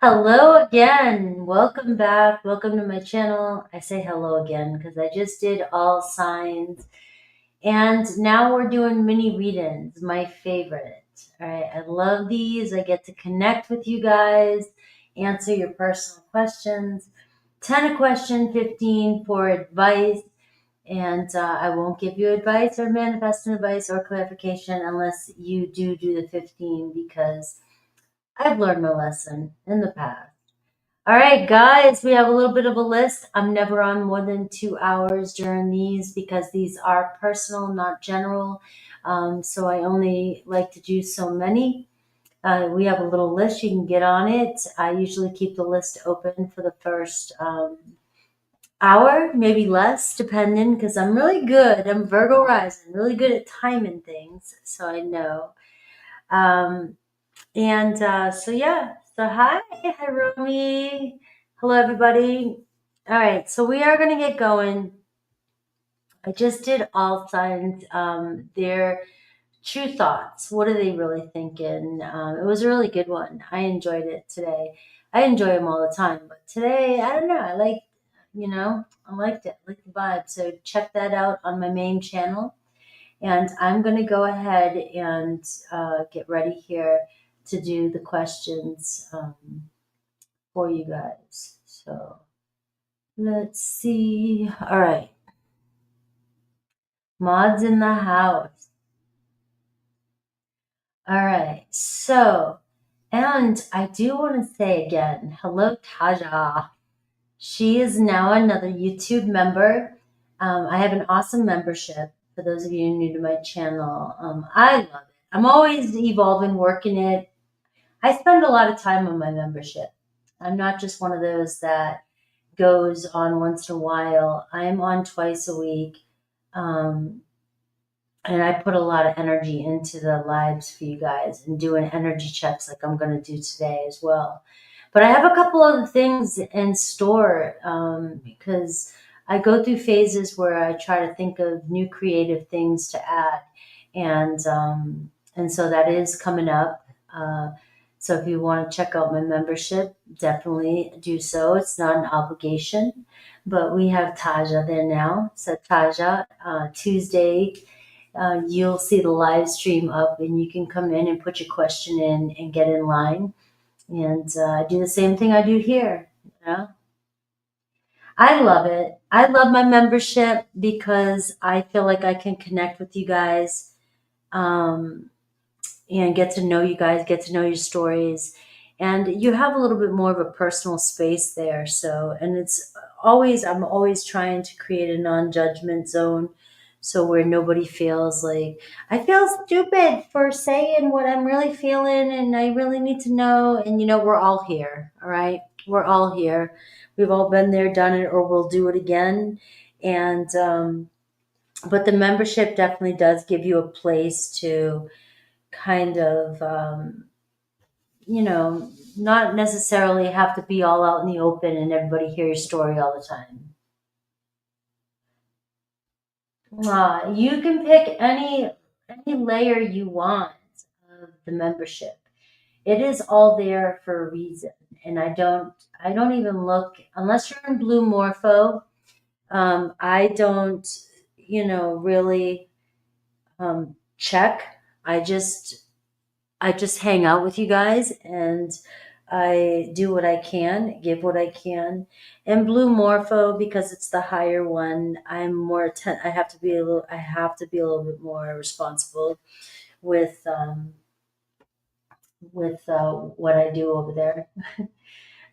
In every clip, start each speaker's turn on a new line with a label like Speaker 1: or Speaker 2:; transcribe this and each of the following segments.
Speaker 1: Hello again. Welcome back. Welcome to my channel. I say hello again because I just did all signs. And now we're doing mini readings, my favorite. All right. I love these. I get to connect with you guys, answer your personal questions. 10 a question, 15 for advice. And I won't give you advice or manifesting advice or clarification unless you do the 15 because I've learned my lesson in the past. All right, guys, we have a little bit of a list. I'm never on more than 2 hours during these because these are personal, not general. So I only like to do so many. We have a little list. You can get on it. I usually keep the list open for the first hour, maybe less, depending, because I'm really good. I'm Virgo rising, really good at timing things. So I know. Um, so yeah. So hi Romy. Hello everybody. All right, so we are gonna get going. I just did all signs. Their true thoughts. What are they really thinking? It was a really good one. I enjoyed it today. I enjoy them all the time, but today I don't know. I liked it. I liked the vibe. So check that out on my main channel. And I'm going to go ahead and get ready here to do the questions for you guys. So let's see. All right. Mods in the house. All right. So, and I do want to say again, hello, Taja. She is now another YouTube member. I have an awesome membership for those of you new to my channel. I love it. I'm always evolving, working it. I spend a lot of time on my membership. I'm not just one of those that goes on once in a while. I'm on twice a week. Um, and I put a lot of energy into the lives for you guys and doing energy checks like I'm going to do today as well. But I have a couple other things in store because I go through phases where I try to think of new creative things to add, and so that is coming up. So if you want to check out my membership, definitely do so. It's not an obligation, but we have Taja there now. So Taja, Tuesday you'll see the live stream up and you can come in and put your question in and get in line and do the same thing I do here. I love it. I love my membership because I feel like I can connect with you guys um, and get to know you guys, get to know your stories. And you have a little bit more of a personal space there. So, and I'm always trying to create a non judgment zone. So, where nobody feels like I feel stupid for saying what I'm really feeling and I really need to know. And, we're all here. All right. We're all here. We've all been there, done it, or we'll do it again. And, but the membership definitely does give you a place to kind of, not necessarily have to be all out in the open and everybody hear your story all the time. You can pick any layer you want of the membership. It is all there for a reason, and I don't even look unless you're in Blue Morpho. I don't, really check. I just I just hang out with you guys and I do what I can, give what I can. And Blue Morpho, because it's the higher one, I have to be a little bit more responsible with what I do over there.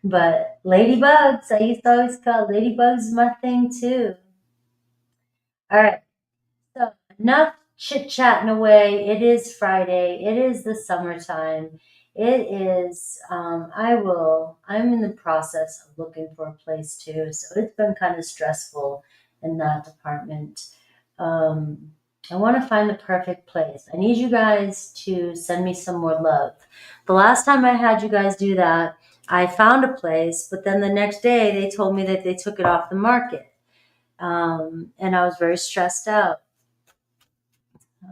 Speaker 1: But ladybugs, I used to always call ladybugs my thing too. All right. So enough chit chatting away. It is Friday. It is the summertime. It is. I'm in the process of looking for a place too. So it's been kind of stressful in that department. Um, I want to find the perfect place. I need you guys to send me some more love. The last time I had you guys do that, I found a place, but then the next day they told me that they took it off the market. And I was very stressed out.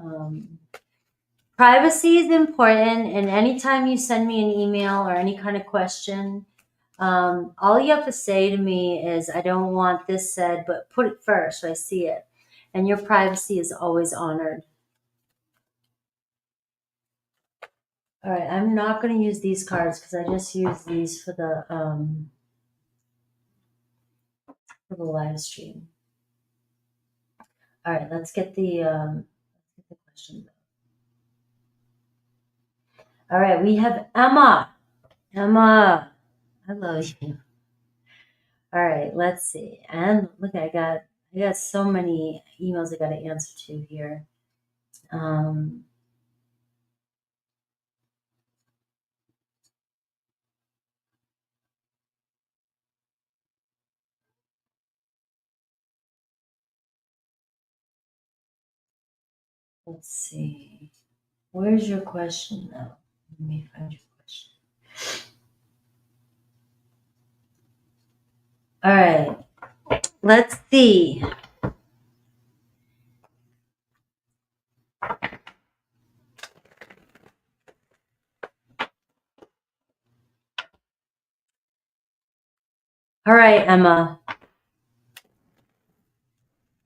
Speaker 1: Um, Privacy is important, and anytime you send me an email or any kind of question, all you have to say to me is, I don't want this said, but put it first so I see it. And your privacy is always honored. All right, I'm not going to use these cards because I just used these for the live stream. All right, let's get the question. All right, we have Emma. Emma, I love you. All right, let's see. And look, I got so many emails I got to answer to here. Let's see. Where's your question though? Let me find your question. All right, let's see. All right, Emma.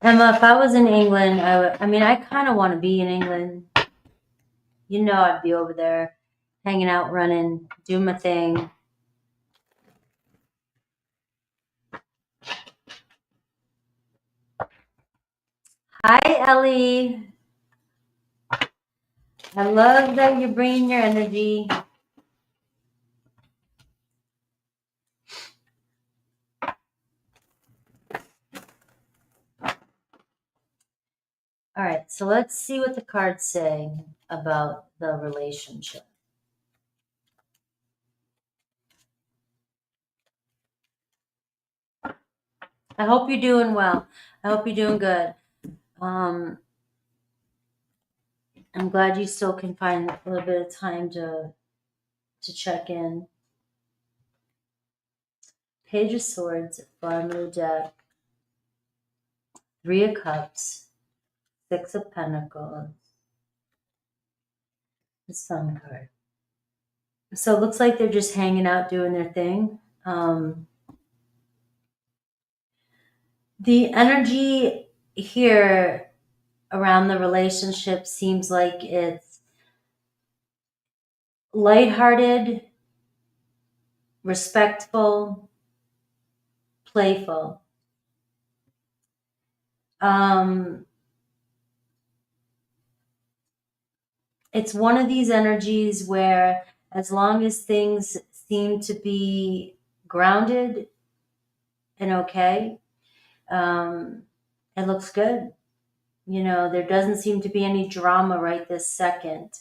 Speaker 1: Emma, if I was in England, I kind of want to be in England. You know, I'd be over there hanging out, running, doing my thing. Hi, Ellie. I love that you're bringing your energy. All right, so let's see what the cards say about the relationship. I hope you're doing well. I hope you're doing good. I'm glad you still can find a little bit of time to check in. Page of Swords, bottom of the deck. 3 of Cups, 6 of Pentacles, the Sun card. So it looks like they're just hanging out doing their thing. The energy here around the relationship seems like it's lighthearted, respectful, playful. It's one of these energies where as long as things seem to be grounded and okay, it looks good. You know, there doesn't seem to be any drama right this second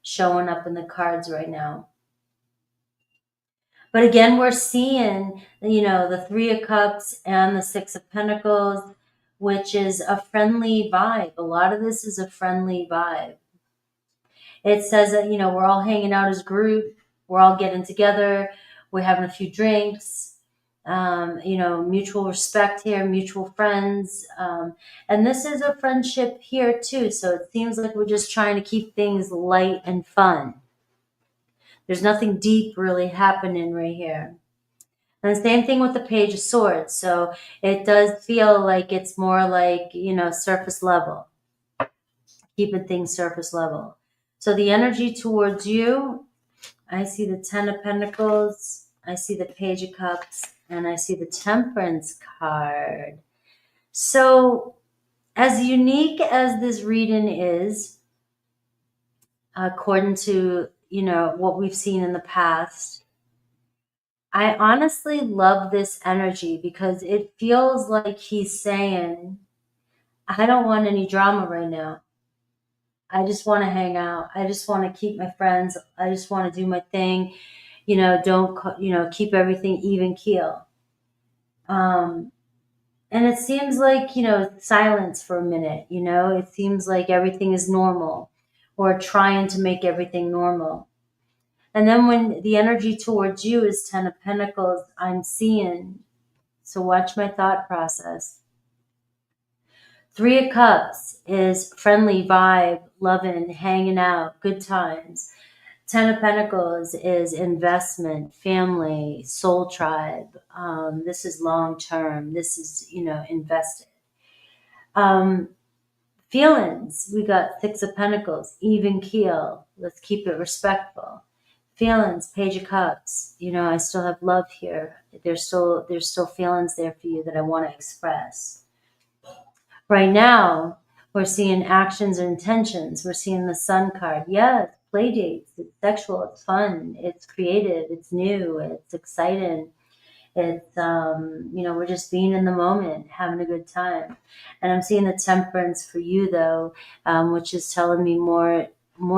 Speaker 1: showing up in the cards right now. But again, we're seeing, you know, the 3 of Cups and the 6 of Pentacles, which is a friendly vibe. A lot of this is a friendly vibe. It says that, you know, we're all hanging out as a group. We're all getting together. We're having a few drinks. You know, mutual respect here, mutual friends. And this is a friendship here too. So it seems like we're just trying to keep things light and fun. There's nothing deep really happening right here. And the same thing with the Page of Swords. So it does feel like it's more like, you know, surface level, keeping things surface level. So the energy towards you, I see the 10 of Pentacles, I see the Page of Cups, and I see the Temperance card. So as unique as this reading is, according to, you know, what we've seen in the past, I honestly love this energy because it feels like he's saying, I don't want any drama right now. I just want to hang out. I just want to keep my friends. I just want to do my thing. You know, don't, you know, keep everything even keel. And it seems like, you know, silence for a minute, you know, it seems like everything is normal or trying to make everything normal. And then when the energy towards you is 10 of Pentacles, I'm seeing, so watch my thought process. Three of Cups is friendly vibe, loving, hanging out, good times. Ten of Pentacles is investment, family, soul tribe. This is long term. This is, invested. Um, Feelings, we got Six of Pentacles, even keel. Let's keep it respectful. Feelings, Page of Cups. I still have love here. There's still feelings there for you that I want to express. Right now, we're seeing actions and intentions. We're seeing the Sun card. Yes, play dates. It's sexual. It's fun. It's creative. It's new. It's exciting. It's we're just being in the moment, having a good time. And I'm seeing the Temperance for you though, which is telling me more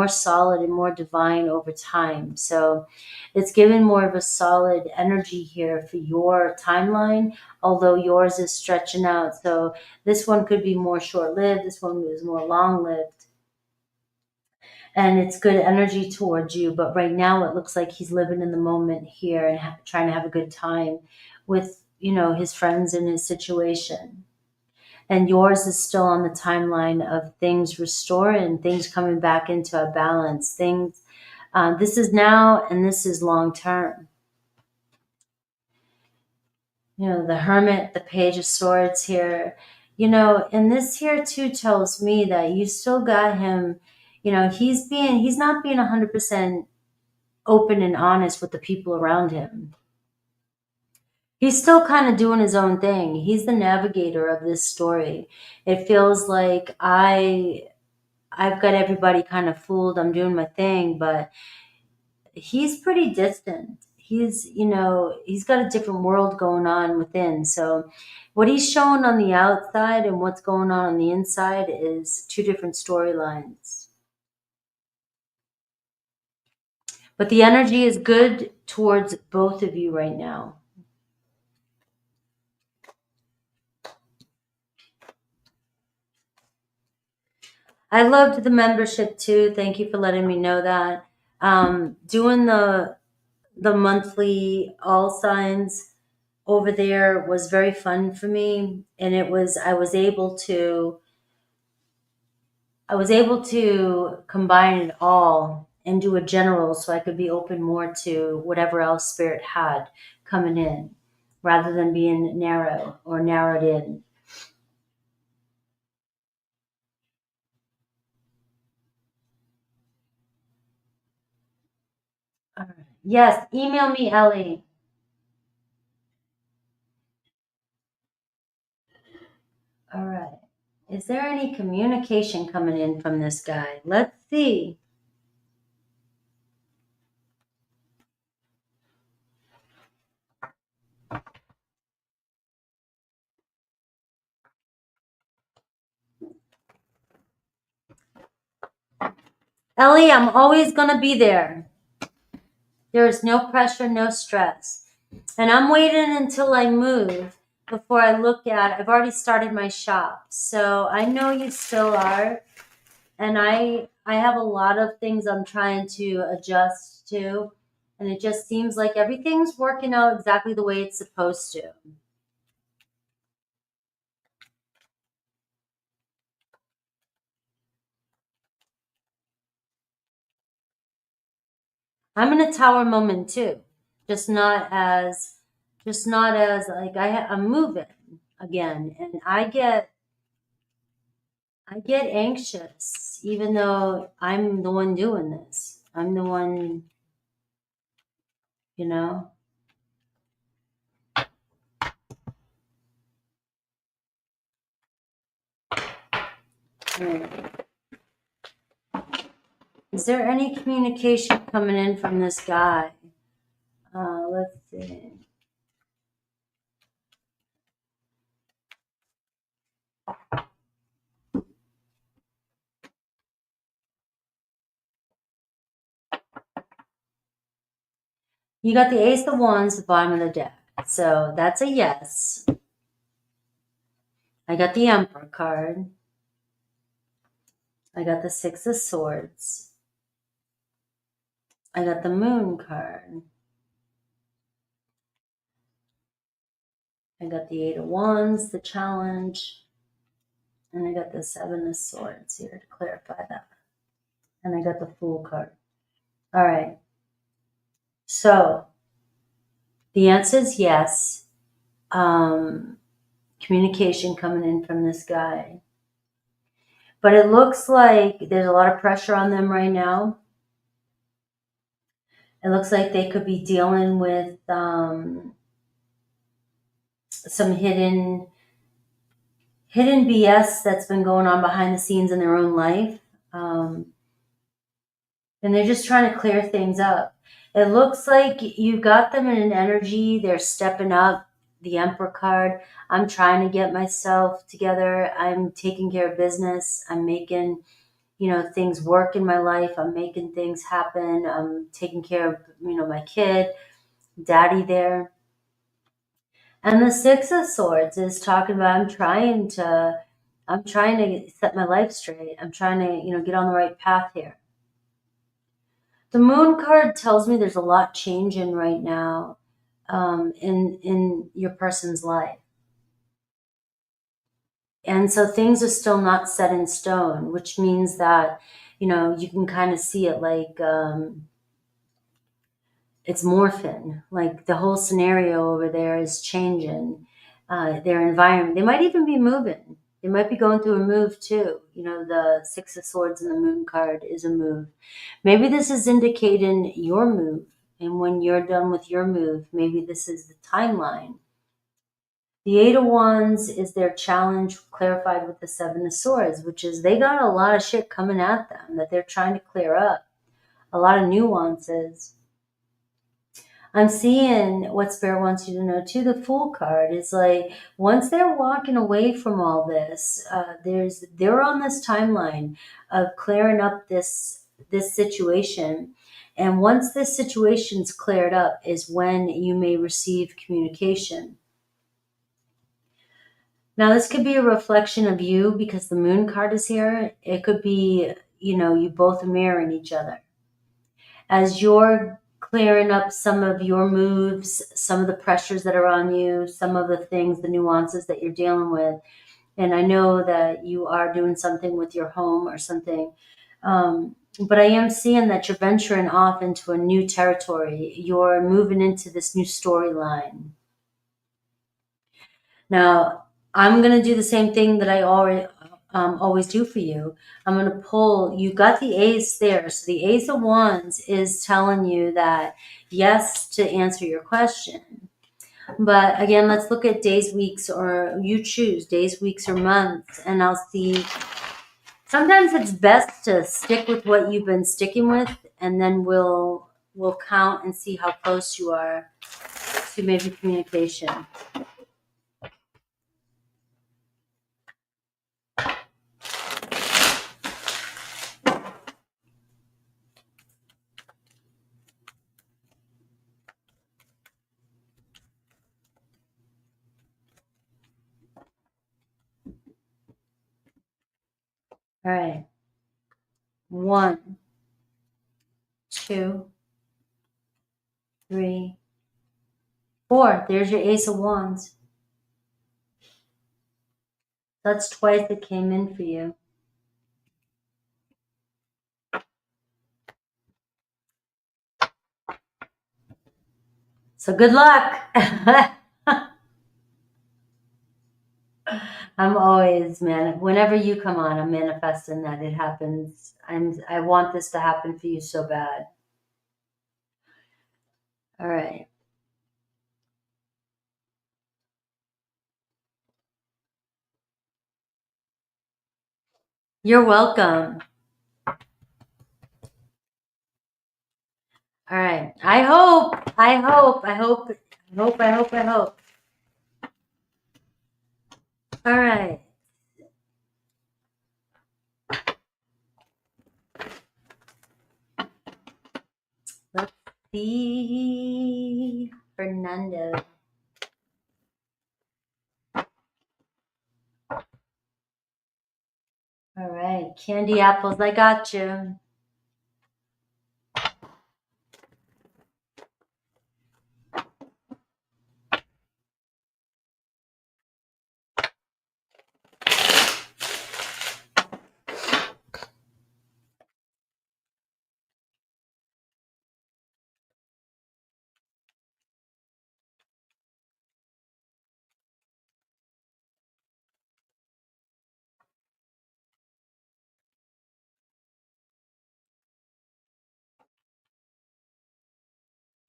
Speaker 1: solid and more divine over time. So it's giving more of a solid energy here for your timeline, although yours is stretching out. So this one could be more short-lived, this one is more long-lived, and it's good energy towards you. But right now it looks like he's living in the moment here and trying to have a good time with his friends and his situation. And yours is still on the timeline of things restoring, things coming back into a balance. Things. This is now, and this is long term. The Hermit, the Page of Swords here. And this here too tells me that you still got him. He's not being 100% open and honest with the people around him. He's still kind of doing his own thing. He's the navigator of this story. It feels like I've got everybody kind of fooled. I'm doing my thing, but he's pretty distant. He's got a different world going on within. So what he's showing on the outside and what's going on the inside is two different storylines. But the energy is good towards both of you right now. I loved the membership too. Thank you for letting me know that. Doing the monthly all signs over there was very fun for me, and I was able to combine it all and do a general, so I could be open more to whatever else spirit had coming in, rather than being narrow or narrowed in. All right. Yes, email me, Ellie. All right. Is there any communication coming in from this guy? Let's see. Ellie, I'm always going to be there. There is no pressure, no stress. And I'm waiting until I move before I look at, I've already started my shop. So I know you still are. And I have a lot of things I'm trying to adjust to. And it just seems like everything's working out exactly the way it's supposed to. I'm in a tower moment too. Just not as like I'm moving again, and I get anxious even though I'm the one doing this. I'm the one, you know. Right. Is there any communication coming in from this guy? Let's see. You got the Ace of Wands at the bottom of the deck. So that's a yes. I got the Emperor card. I got the Six of Swords. I got the Moon card. I got the Eight of Wands, the challenge. And I got the Seven of Swords here to clarify that. And I got the Fool card. All right. So the answer is yes. Communication coming in from this guy. But it looks like there's a lot of pressure on them right now. It looks like they could be dealing with some hidden BS that's been going on behind the scenes in their own life. And they're just trying to clear things up. It looks like you got them in an energy. They're stepping up. The Emperor card. I'm trying to get myself together. I'm taking care of business. I'm making, things work in my life. I'm making things happen. I'm taking care of, my kid, daddy there. And the Six of Swords is talking about I'm trying to set my life straight. I'm trying to, get on the right path here. The Moon card tells me there's a lot changing right now in your person's life. And so things are still not set in stone, which means that, you can kind of see it like it's morphing. Like the whole scenario over there is changing. Their environment. They might even be moving. They might be going through a move too. The Six of Swords and the Moon card is a move. Maybe this is indicating your move. And when you're done with your move, maybe this is the timeline. The Eight of Wands is their challenge clarified with the Seven of Swords, which is they got a lot of shit coming at them that they're trying to clear up. A lot of nuances. I'm seeing what Spirit wants you to know too. The Fool card is like once they're walking away from all this, they're on this timeline of clearing up this situation. And once this situation's cleared up is when you may receive communication. Now, this could be a reflection of you because the Moon card is here. It could be, you both mirroring each other. As you're clearing up some of your moves, some of the pressures that are on you, some of the things, the nuances that you're dealing with. And I know that you are doing something with your home or something. But I am seeing that you're venturing off into a new territory. You're moving into this new storyline. Now, I'm going to do the same thing that I always do for you. I'm going to pull, you got the Ace there. So the Ace of Wands is telling you that yes to answer your question. But again, let's look at days, weeks, or you choose days, weeks, or months. And I'll see, sometimes it's best to stick with what you've been sticking with. And then we'll count and see how close you are to maybe communication. All right. 1, 2, 3, 4. There's your Ace of Wands. That's twice it came in for you. So good luck. I'm always, whenever you come on, I'm manifesting that it happens. I want this to happen for you so bad. All right. You're welcome. All right. I hope. All right. Let's see. Fernando. All right. Candy apples, I got you.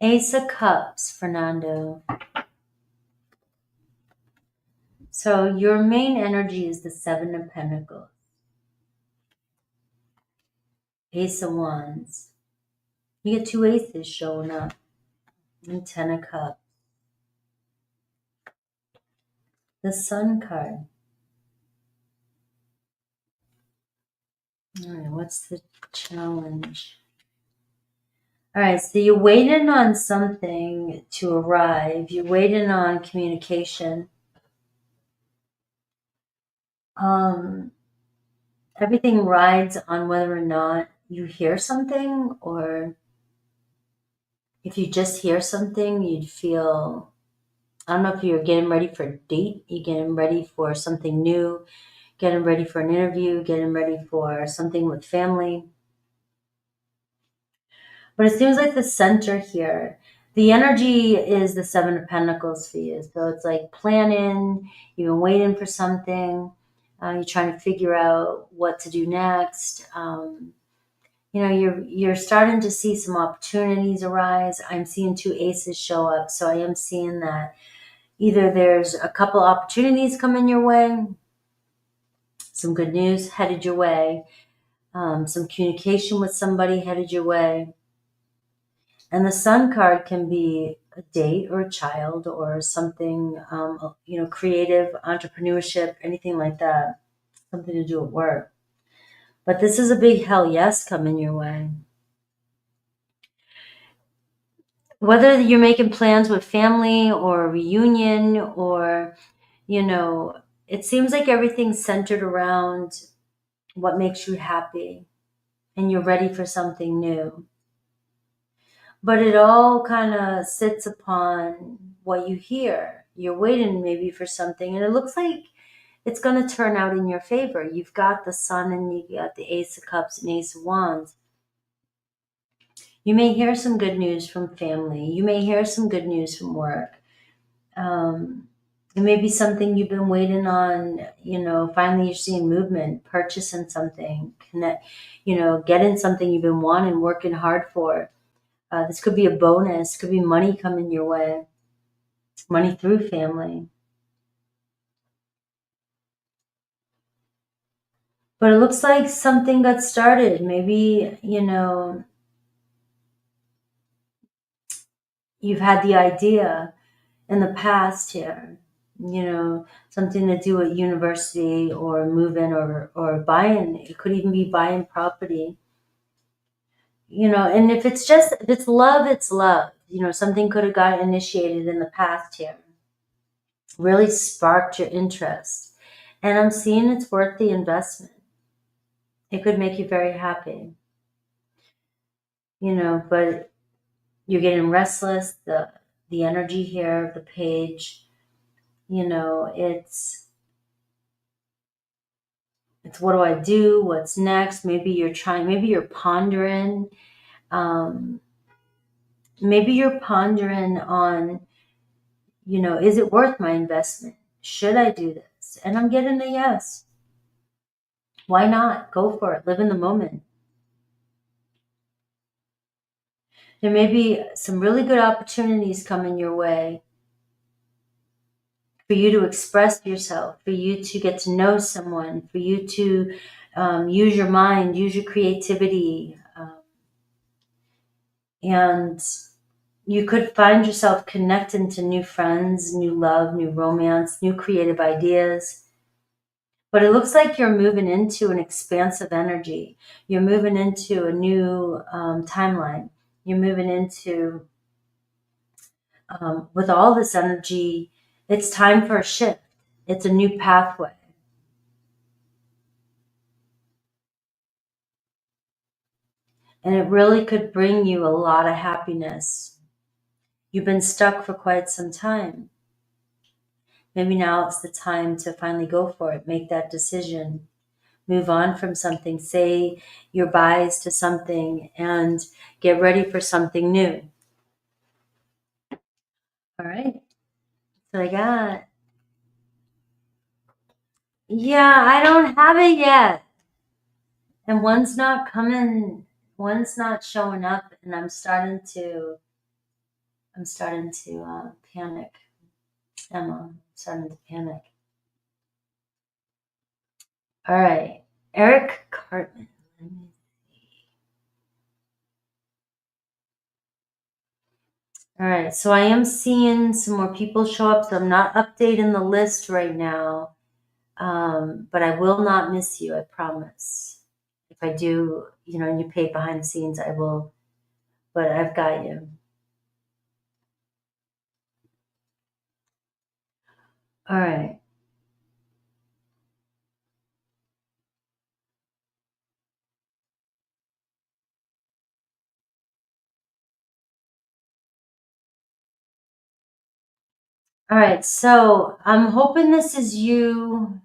Speaker 1: Ace of Cups, Fernando. So your main energy is the Seven of Pentacles. Ace of Wands. You get two aces showing up. And Ten of Cups. The Sun card. All right, what's the challenge? All right, so you're waiting on something to arrive. You're waiting on communication. Everything rides on whether or not you hear something, or if you just hear something, you'd feel, I don't know if you're getting ready for a date, you're getting ready for something new, getting ready for an interview, getting ready for something with family. But it seems like the center here, the energy is the Seven of Pentacles for you. So it's like planning, you've been waiting for something, you're trying to figure out what to do next. You know, you're starting to see some opportunities arise. I'm seeing two aces show up. So I am seeing that either there's a couple opportunities coming your way, some good news headed your way, some communication with somebody headed your way. And the Sun card can be a date or a child or something, you know, creative, entrepreneurship, anything like that, something to do with work. But this is a big hell yes coming your way. Whether you're making plans with family or a reunion, or, you know, it seems like everything's centered around what makes you happy and you're ready for something new. But it all kind of sits upon what you hear. You're waiting maybe for something, and it looks like it's going to turn out in your favor. You've got the Sun and you got the Ace of Cups and Ace of Wands. You may hear some good news from family. You may hear some good news from work. It may be something you've been waiting on, you know, finally you're seeing movement, purchasing something, connect, you know, getting something you've been wanting, working hard for. This could be a bonus, could be money coming your way, money through family. But it looks like something got started. Maybe, you know, you've had the idea in the past here, you know, something to do with university or moving or buying. It could even be buying property, you know, and if it's love, it's love. You know, something could have got initiated in the past here, really sparked your interest. And I'm seeing it's worth the investment. It could make you very happy, you know, but you're getting restless. The energy here, the page, you know, it's what do I do? What's next? Maybe you're pondering. Maybe you're pondering on, you know, is it worth my investment? Should I do this? And I'm getting a yes. Why not? Go for it. Live in the moment. There may be some really good opportunities coming your way for you to express yourself, for you to get to know someone, for you to use your mind, use your creativity. And you could find yourself connecting to new friends, new love, new romance, new creative ideas. But it looks like you're moving into an expansive energy. You're moving into a new timeline. You're moving into, with all this energy, it's time for a shift. It's a new pathway. And it really could bring you a lot of happiness. You've been stuck for quite some time. Maybe now it's the time to finally go for it, make that decision, move on from something, say your byes to something, and get ready for something new. All right. So I got, yeah, I don't have it yet. And one's not coming, one's not showing up, and I'm starting to I'm starting to panic. Emma, I'm starting to panic. All right. Eric Cartman. Let me see. All right. So I am seeing some more people show up. So I'm not updating the list right now. But I will not miss you. I promise. If I do, and you pay behind the scenes, I will. But I've got you. All right. All right. So I'm hoping this is you,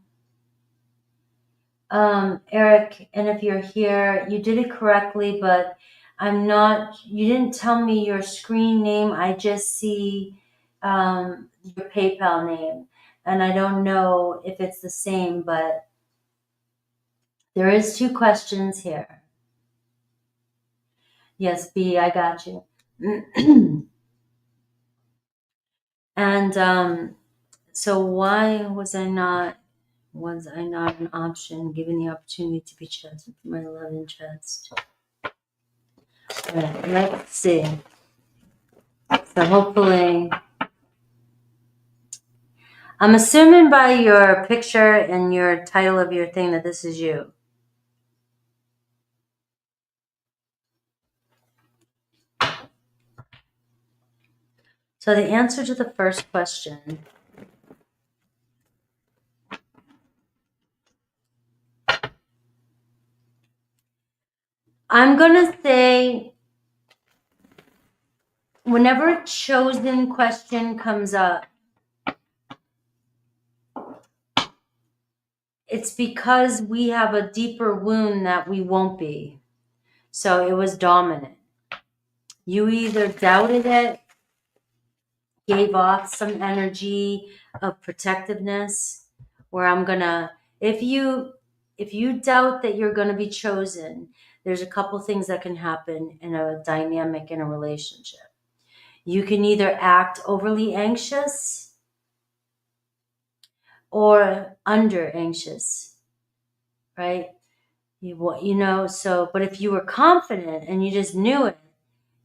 Speaker 1: Eric. And if you're here, you did it correctly, but you didn't tell me your screen name. I just see your PayPal name. And I don't know if it's the same, but there is 2 questions here. Yes, B, I got you. And so why was I not an option given the opportunity to be chosen for my love interest? All right, let's see. So hopefully, I'm assuming by your picture and your title of your thing that this is you. So the answer to the first question, I'm going to say whenever a chosen question comes up, it's because we have a deeper wound that we won't be. So it was dominant. You either doubted it, gave off some energy of protectiveness, where if you doubt that you're gonna be chosen, there's a couple things that can happen in a dynamic in a relationship. You can either act overly anxious or under anxious, right? But if you were confident and you just knew it,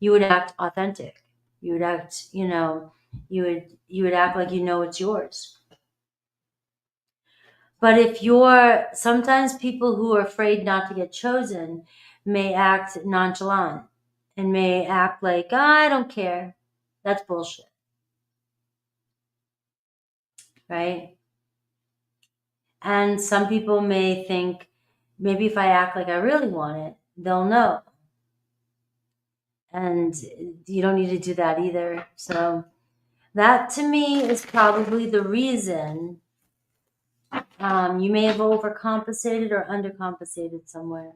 Speaker 1: you would act authentic. You would act, you would act like it's yours. But sometimes people who are afraid not to get chosen may act nonchalant and may act like, I don't care. That's bullshit. Right? And some people may think, maybe if I act like I really want it, they'll know. And you don't need to do that either. So that to me is probably the reason you may have overcompensated or undercompensated somewhere.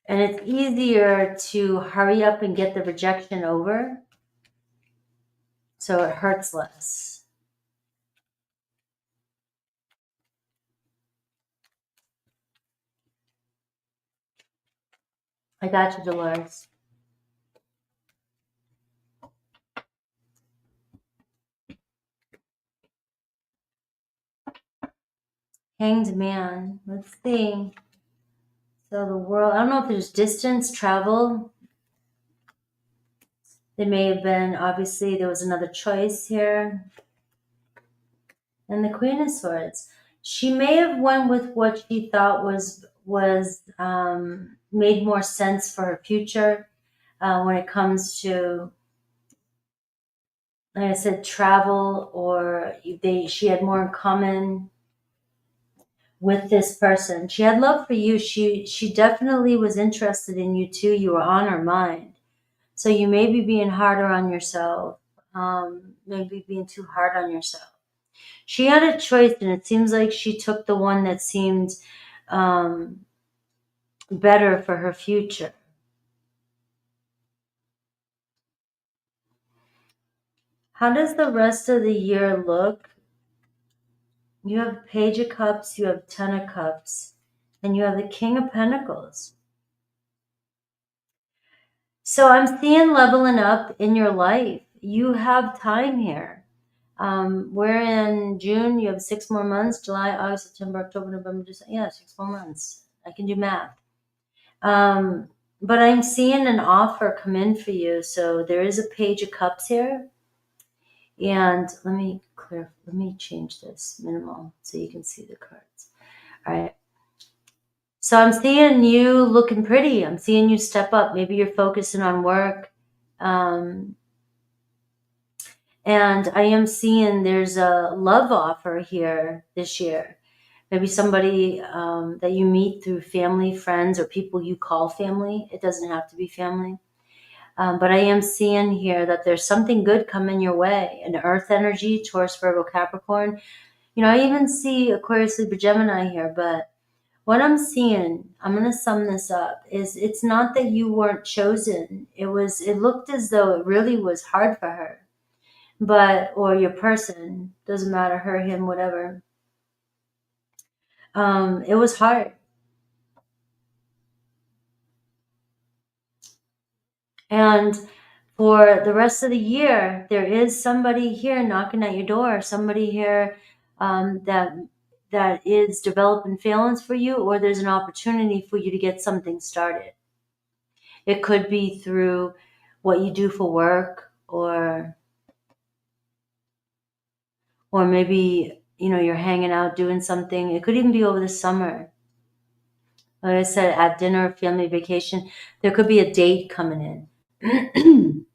Speaker 1: And it's easier to hurry up and get the rejection over so it hurts less. I got you, Dolores. Hanged man. Let's see. So the world, I don't know if there's distance, travel. There may have been, obviously, there was another choice here. And the Queen of Swords. She may have went with what she thought was made more sense for her future when it comes to, like I said, travel, or she had more in common with this person. She had love for you. She definitely was interested in you too. You were on her mind. So you may be being harder on yourself. Maybe being too hard on yourself. She had a choice, and it seems like she took the one that seemed better for her future. How does the rest of the year look? You have Page of Cups, you have Ten of Cups, and you have the King of Pentacles. So I'm seeing leveling up in your life. You have time here. We're in June. You have 6 more months: July, August, September, October, November, December. Yeah, 6 more months. I can do math. But I'm seeing an offer come in for you. So there is a Page of Cups here. And let me change this minimal so you can see the cards. All right. So I'm seeing you looking pretty. I'm seeing you step up. Maybe you're focusing on work. And I am seeing there's a love offer here this year. Maybe somebody that you meet through family, friends, or people you call family. It doesn't have to be family. But I am seeing here that there's something good coming your way. An earth energy, Taurus, Virgo, Capricorn. You know, I even see Aquarius, Libra, Gemini here. But what I'm seeing, I'm going to sum this up, is it's not that you weren't chosen. It looked as though it really was hard for her. Or your person, doesn't matter, her, him, whatever. It was hard. And for the rest of the year, there is somebody here knocking at your door, somebody here that is developing feelings for you, or there's an opportunity for you to get something started. It could be through what you do for work, or maybe, you're hanging out doing something. It could even be over the summer. Like I said, at dinner, family vacation, there could be a date coming in.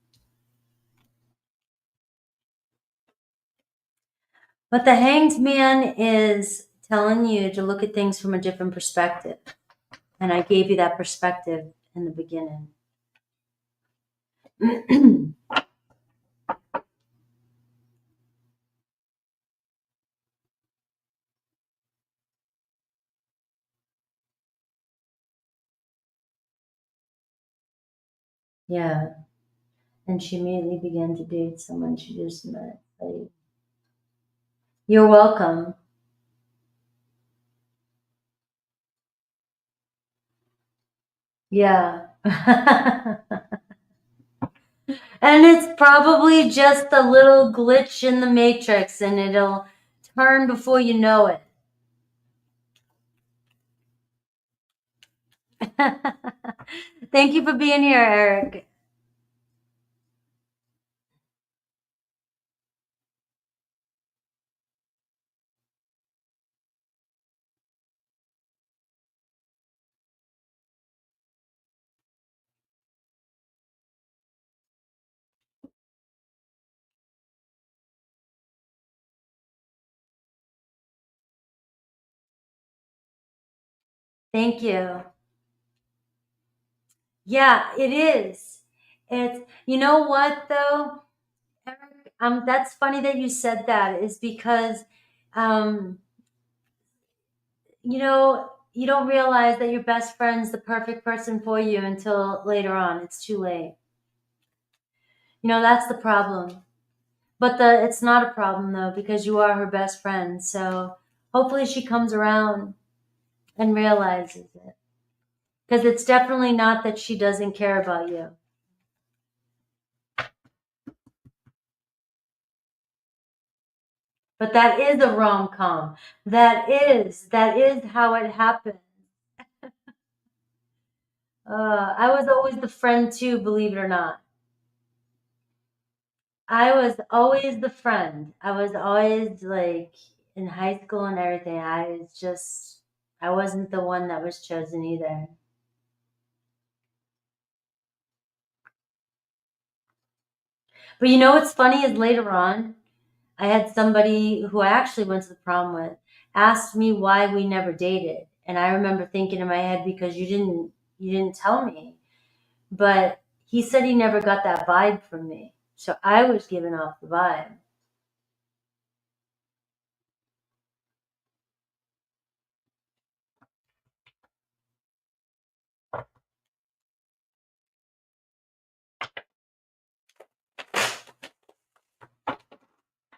Speaker 1: But the Hanged Man is telling you to look at things from a different perspective. And I gave you that perspective in the beginning. Yeah. And she immediately began to date someone she just met. Like, you're welcome. Yeah. And it's probably just a little glitch in the matrix, and it'll turn before you know it. Thank you for being here, Eric. Thank you. Yeah, it is. You know what though, Eric? That's funny that you said that, is because, um, you don't realize that your best friend's the perfect person for you until later on. It's too late. That's the problem. But it's not a problem though, because you are her best friend. So hopefully she comes around and realizes it. Because it's definitely not that she doesn't care about you. But that is a rom-com. That is how it happened. I was always the friend too, believe it or not. I was always the friend. I was always like in high school and everything. I wasn't the one that was chosen either. But what's funny is later on, I had somebody who I actually went to the prom with asked me why we never dated. And I remember thinking in my head, because you didn't tell me. But he said he never got that vibe from me. So I was giving off the vibe.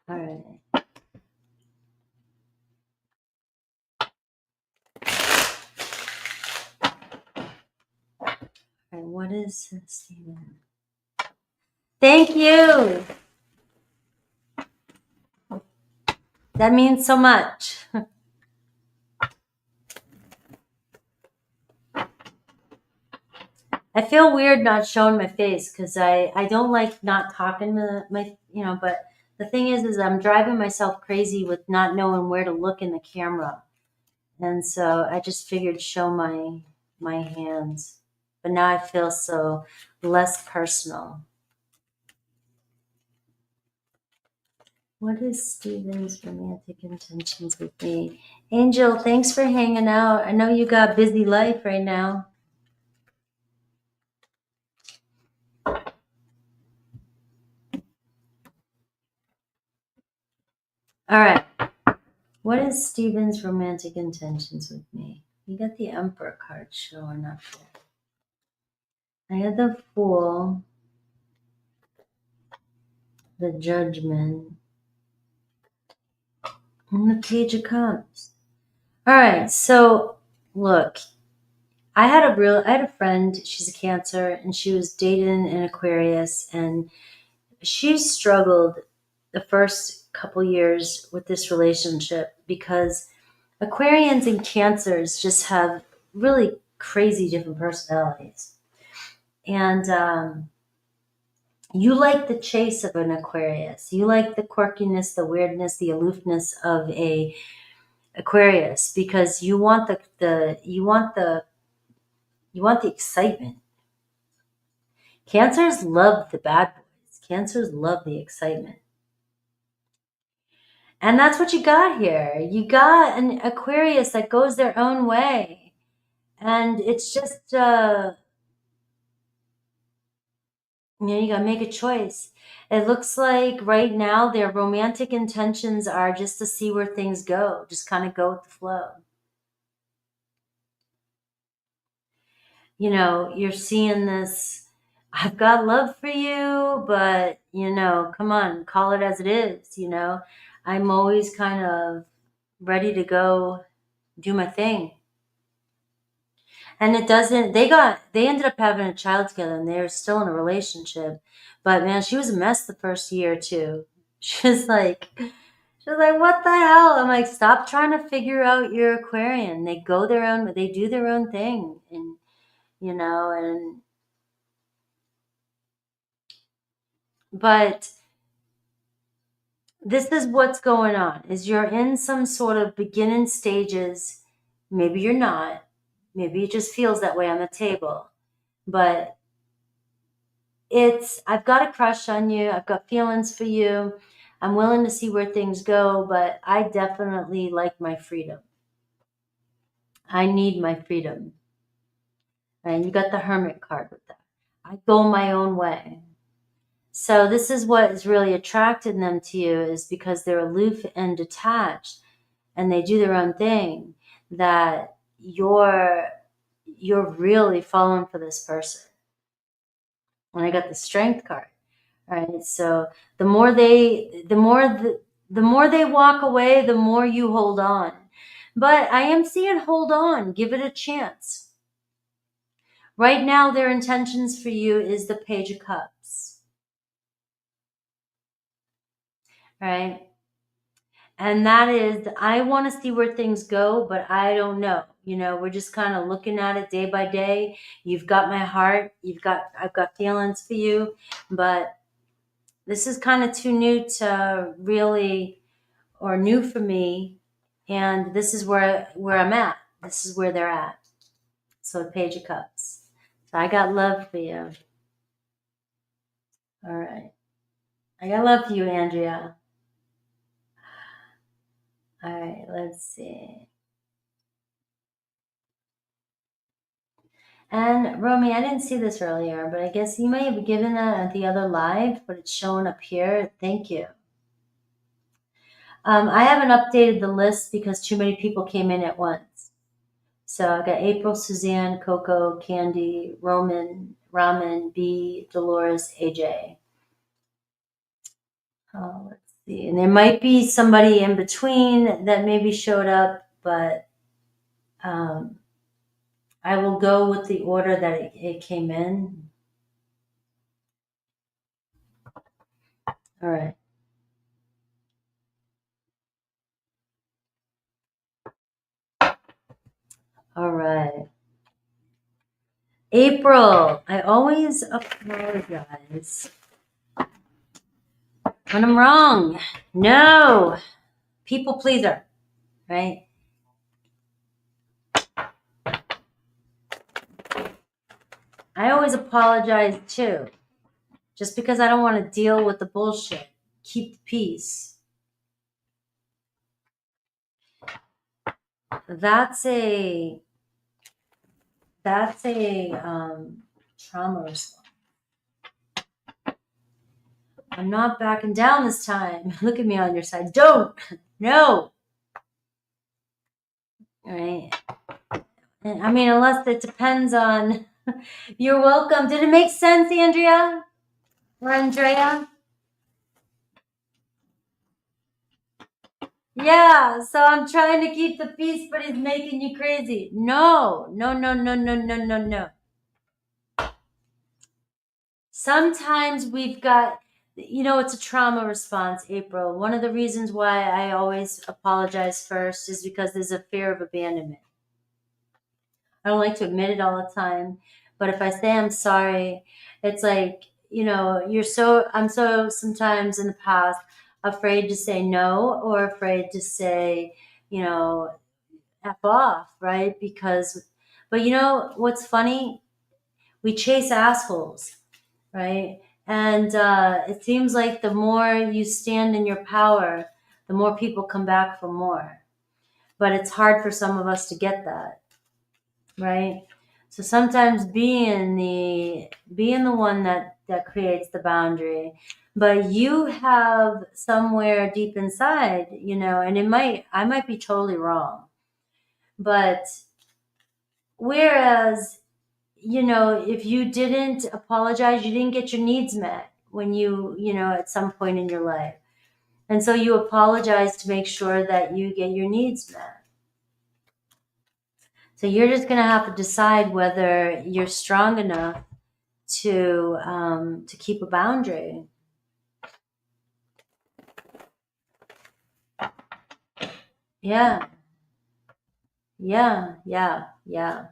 Speaker 1: All right. All Okay, what is Steven? Thank you. That means so much. I feel weird not showing my face because I don't like not talking to my, but the thing is I'm driving myself crazy with not knowing where to look in the camera. And so I just figured show my hands. But now I feel so less personal. What is Steven's romantic intentions with me? Angel, thanks for hanging out. I know you got a busy life right now. All right. What is Steven's romantic intentions with me? You got the Emperor card showing up there. I got the Fool, the Judgment, and the Page of Cups. All right. So look, I had a friend. She's a Cancer, and she was dating an Aquarius, and she struggled the first couple years with this relationship because Aquarians and Cancers just have really crazy different personalities. And you like the chase of an Aquarius. You like the quirkiness, the weirdness, the aloofness of a Aquarius because you want the excitement. Cancers love the bad boys. Cancers love the excitement. And that's what you got here. You got an Aquarius that goes their own way. And it's just, you got to make a choice. It looks like right now their romantic intentions are just to see where things go, just kind of go with the flow. You're seeing this, I've got love for you, but, come on, call it as it is. I'm always kind of ready to go do my thing. And it doesn't, they ended up having a child together and they're still in a relationship. But man, she was a mess the first year or two. She was like, what the hell? I'm like, stop trying to figure out your Aquarian. They do their own thing. But this is what's going on is you're in some sort of beginning stages. Maybe you're not. Maybe it just feels that way on the table. But I've got a crush on you. I've got feelings for you. I'm willing to see where things go, but I definitely like my freedom. I need my freedom. And you got the Hermit card with that. I go my own way. So this is what is really attracting them to you is because they're aloof and detached and they do their own thing that you're really falling for this person. And I got the Strength card. All right. So the more they walk away, the more you hold on. But I am seeing hold on, give it a chance. Right now, their intentions for you is the Page of Cups. Right. And that is, I want to see where things go, but I don't know. We're just kind of looking at it day by day. You've got my heart. I've got feelings for you, but this is kind of too new to really, or new for me. And this is where I'm at. This is where they're at. So Page of Cups. So I got love for you. All right. I got love for you, Andrea. All right, let's see. And Romy, I didn't see this earlier, but I guess you may have given that at the other live, but it's showing up here. Thank you. I haven't updated the list because too many people came in at once. So I got April, Suzanne, Coco, Candy, Roman, Ramen, B, Dolores, AJ. Let's see. And there might be somebody in between that maybe showed up, but I will go with the order that it came in. All right. All right. April, I always apologize when I'm wrong. No, people pleaser, right? I always apologize too, just because I don't want to deal with the bullshit. Keep the peace. That's a trauma response. I'm not backing down this time. Look at me on your side. Don't. No. All right. I mean, unless it depends on. You're welcome. Did it make sense, Andrea or Andrea? Yeah. So I'm trying to keep the peace, but he's making you crazy. No. No. No. No. No. No. No. No. Sometimes we've got, it's a trauma response, April. One of the reasons why I always apologize first is because there's a fear of abandonment. I don't like to admit it all the time, but if I say I'm sorry, it's like, I'm so sometimes in the past afraid to say no or afraid to say, you know, F off, right? But what's funny? We chase assholes, right? And it seems like the more you stand in your power, the more people come back for more. But it's hard for some of us to get that, right? So sometimes being the one that creates the boundary, but you have somewhere deep inside, and I might be totally wrong, but whereas if you didn't apologize, you didn't get your needs met when at some point in your life. And so you apologize to make sure that you get your needs met. So you're just going to have to decide whether you're strong enough to keep a boundary. Yeah. Yeah. Yeah. Yeah.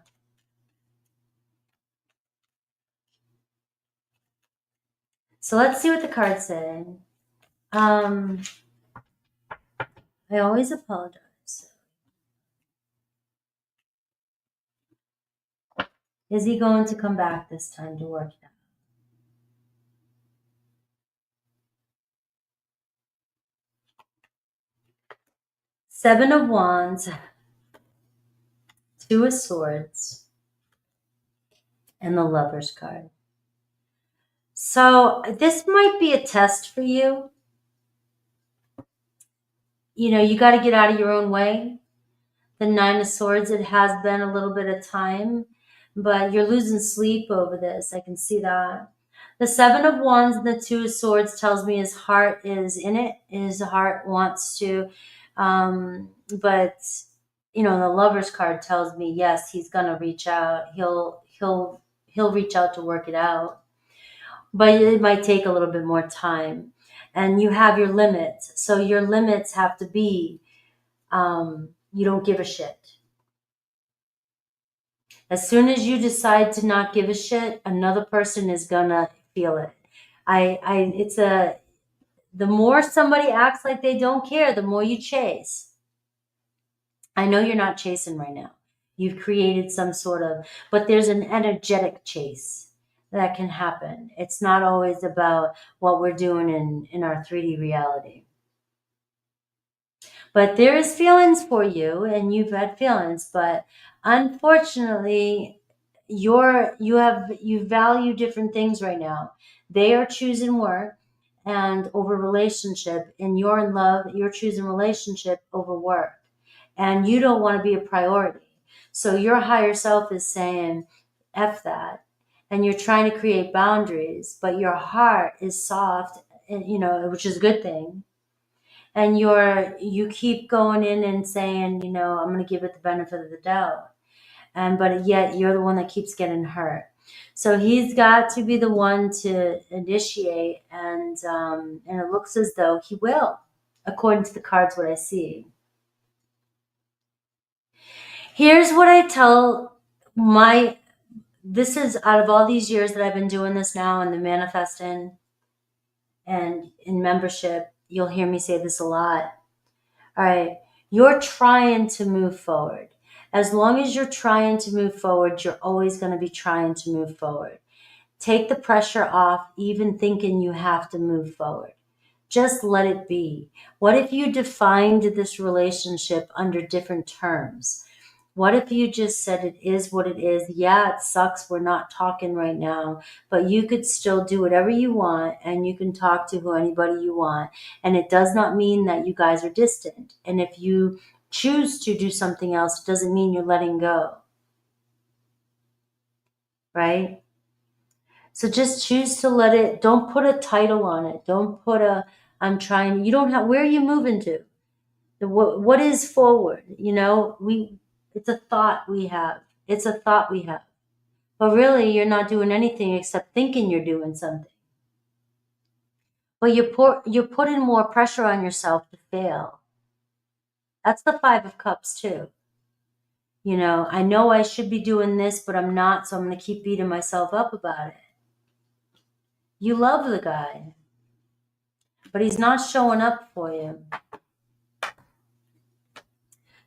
Speaker 1: So let's see what the cards say. I always apologize. Is he going to come back this time to work it out? Seven of Wands, Two of Swords, and the Lover's card. So this might be a test for you. You got to get out of your own way. The Nine of Swords, it has been a little bit of time, but you're losing sleep over this. I can see that. The Seven of Wands and the Two of Swords tells me his heart is in it. His heart wants to, but the Lover's card tells me yes, he's gonna reach out. He'll reach out to work it out, but it might take a little bit more time. And you have your limits, so your limits have to be you don't give a shit. As soon as you decide to not give a shit, another person is gonna feel it. The more somebody acts like they don't care, the more you chase. I know you're not chasing right now. You've created some sort of, but there's an energetic chase that can happen. It's not always about what we're doing in our 3D reality. But there is feelings for you, and you've had feelings, but unfortunately, you value different things right now. They are choosing work and over relationship, and you're in love, you're choosing relationship over work. And you don't want to be a priority. So your higher self is saying, F that. And you're trying to create boundaries, but your heart is soft, and, which is a good thing. And you keep going in and saying, I'm going to give it the benefit of the doubt. but yet you're the one that keeps getting hurt. So he's got to be the one to initiate, and it looks as though he will, according to the cards, what I see. Here's what I tell this is out of all these years that I've been doing this now and the manifesting and in membership, you'll hear me say this a lot. All right, you're trying to move forward. As long as you're trying to move forward, you're always going to be trying to move forward. Take the pressure off, even thinking you have to move forward. Just let it be. What if you defined this relationship under different terms? What if you just said it is what it is? Yeah, it sucks. We're not talking right now, but you could still do whatever you want and you can talk to anybody you want. And it does not mean that you guys are distant. And if you choose to do something else, it doesn't mean you're letting go. Right? So just choose to let it, don't put a title on it. Don't put I'm trying, you don't have, where are you moving to? What is forward? It's a thought we have. It's a thought we have. But really, you're not doing anything except thinking you're doing something. But you're putting more pressure on yourself to fail. That's the Five of Cups too. I know I should be doing this, but I'm not, so I'm going to keep beating myself up about it. You love the guy, but he's not showing up for you.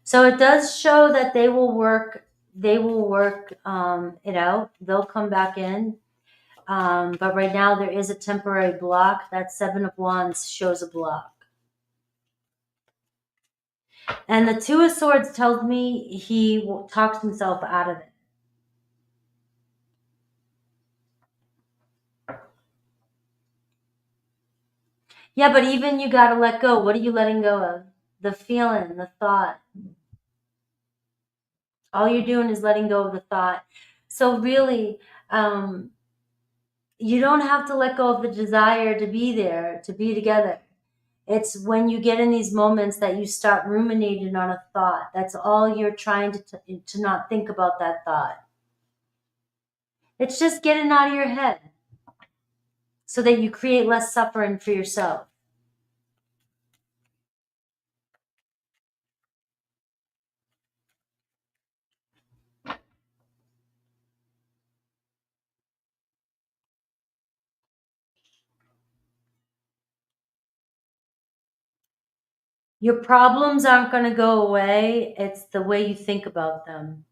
Speaker 1: So it does show that they will work it out. They'll come back in. But right now there is a temporary block. That Seven of Wands shows a block. And the Two of Swords tells me he talks himself out of it. Yeah, but even you got to let go. What are you letting go of? The feeling, the thought. All you're doing is letting go of the thought. So really, you don't have to let go of the desire to be there, to be together. It's when you get in these moments that you start ruminating on a thought. That's all you're trying to not think about that thought. It's just getting out of your head so that you create less suffering for yourself. Your problems aren't going to go away. It's the way you think about them.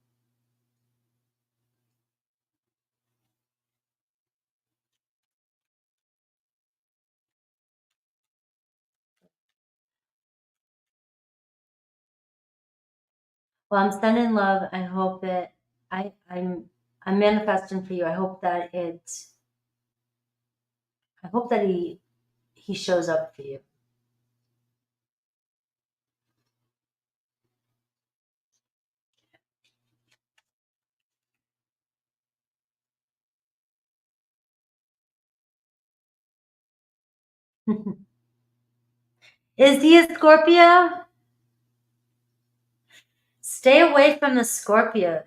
Speaker 1: Well, I'm sending love. I hope that I'm manifesting for you. I hope that he shows up for you. Is he a Scorpio? Stay away from the Scorpios.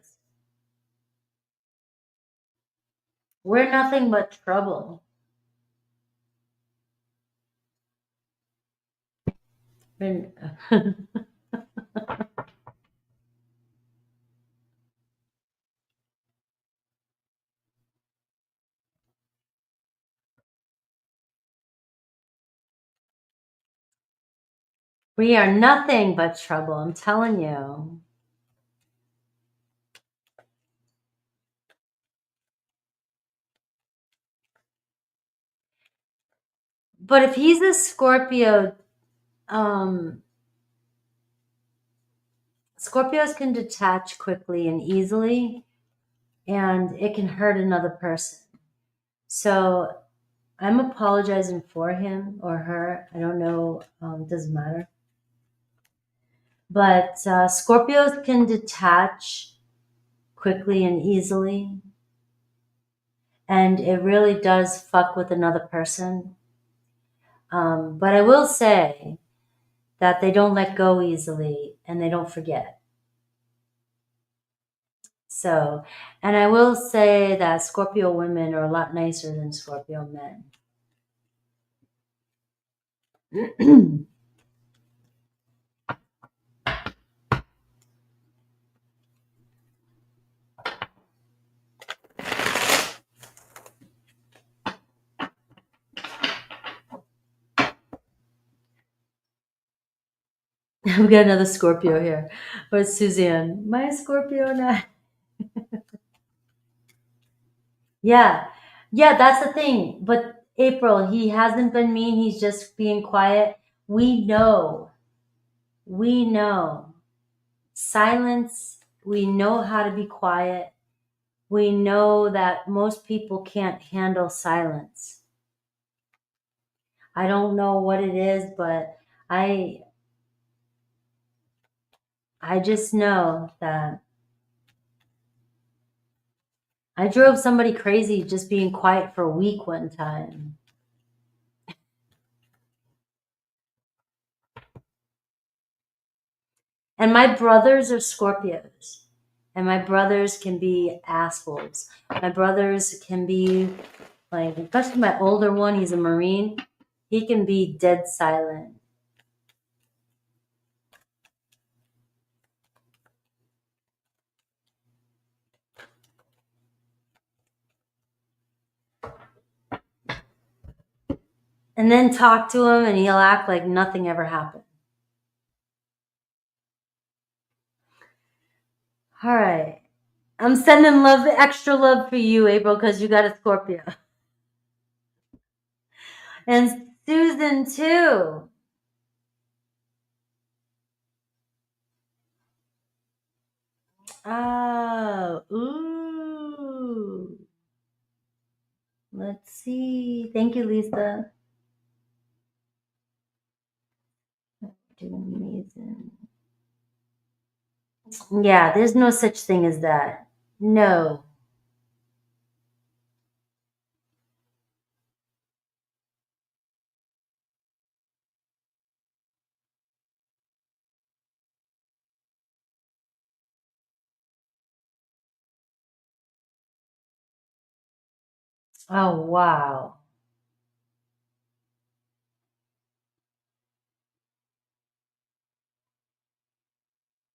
Speaker 1: We're nothing but trouble. We are nothing but trouble, I'm telling you. But if he's a Scorpio, Scorpios can detach quickly and easily, and it can hurt another person. So I'm apologizing for him or her. I don't know. Doesn't matter. But Scorpios can detach quickly and easily. And it really does fuck with another person. But I will say that they don't let go easily and they don't forget. So, and I will say that Scorpio women are a lot nicer than Scorpio men. We got another Scorpio here. But Suzanne, my Scorpio now. Yeah. Yeah, that's the thing. But April, he hasn't been mean. He's just being quiet. We know. We know. Silence. We know how to be quiet. We know that most people can't handle silence. I don't know what it is, but I I just know that I drove somebody crazy just being quiet for a week one time. And my brothers are Scorpios. And my brothers can be assholes. My brothers can be like, especially my older one, he's a Marine. He can be dead silent. And then talk to him and he'll act like nothing ever happened. All right. I'm sending love, extra love for you, April, because you got a Scorpio. And Susan, too. Oh, ooh. Let's see. Thank you, Lisa. Doing amazing. Yeah, there's no such thing as that. No. Oh, wow.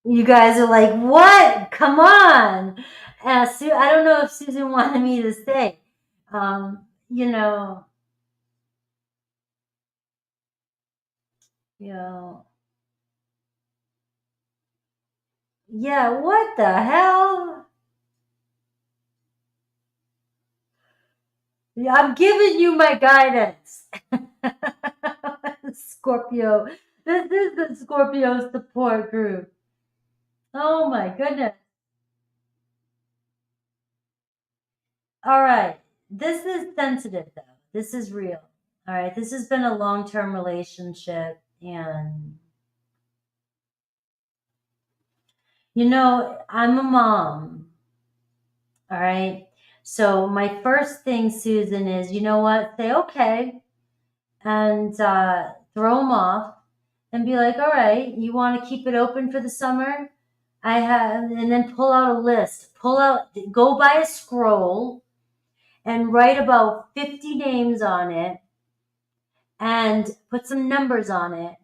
Speaker 1: You guys are like, what? Come on. I don't know if Susan wanted me to say. You know, you know, yeah, what the hell? Yeah, I'm giving you my guidance. Scorpio. This is the Scorpio support group. Oh my goodness. All right. This is sensitive though. This is real. All right. This has been a long-term relationship and I'm a mom. All right. So my first thing, Susan, is you know what? Say okay and throw them off and be like, all right, you want to keep it open for the summer? I have, and then pull out a list. Go buy a scroll and write about 50 names on it and put some numbers on it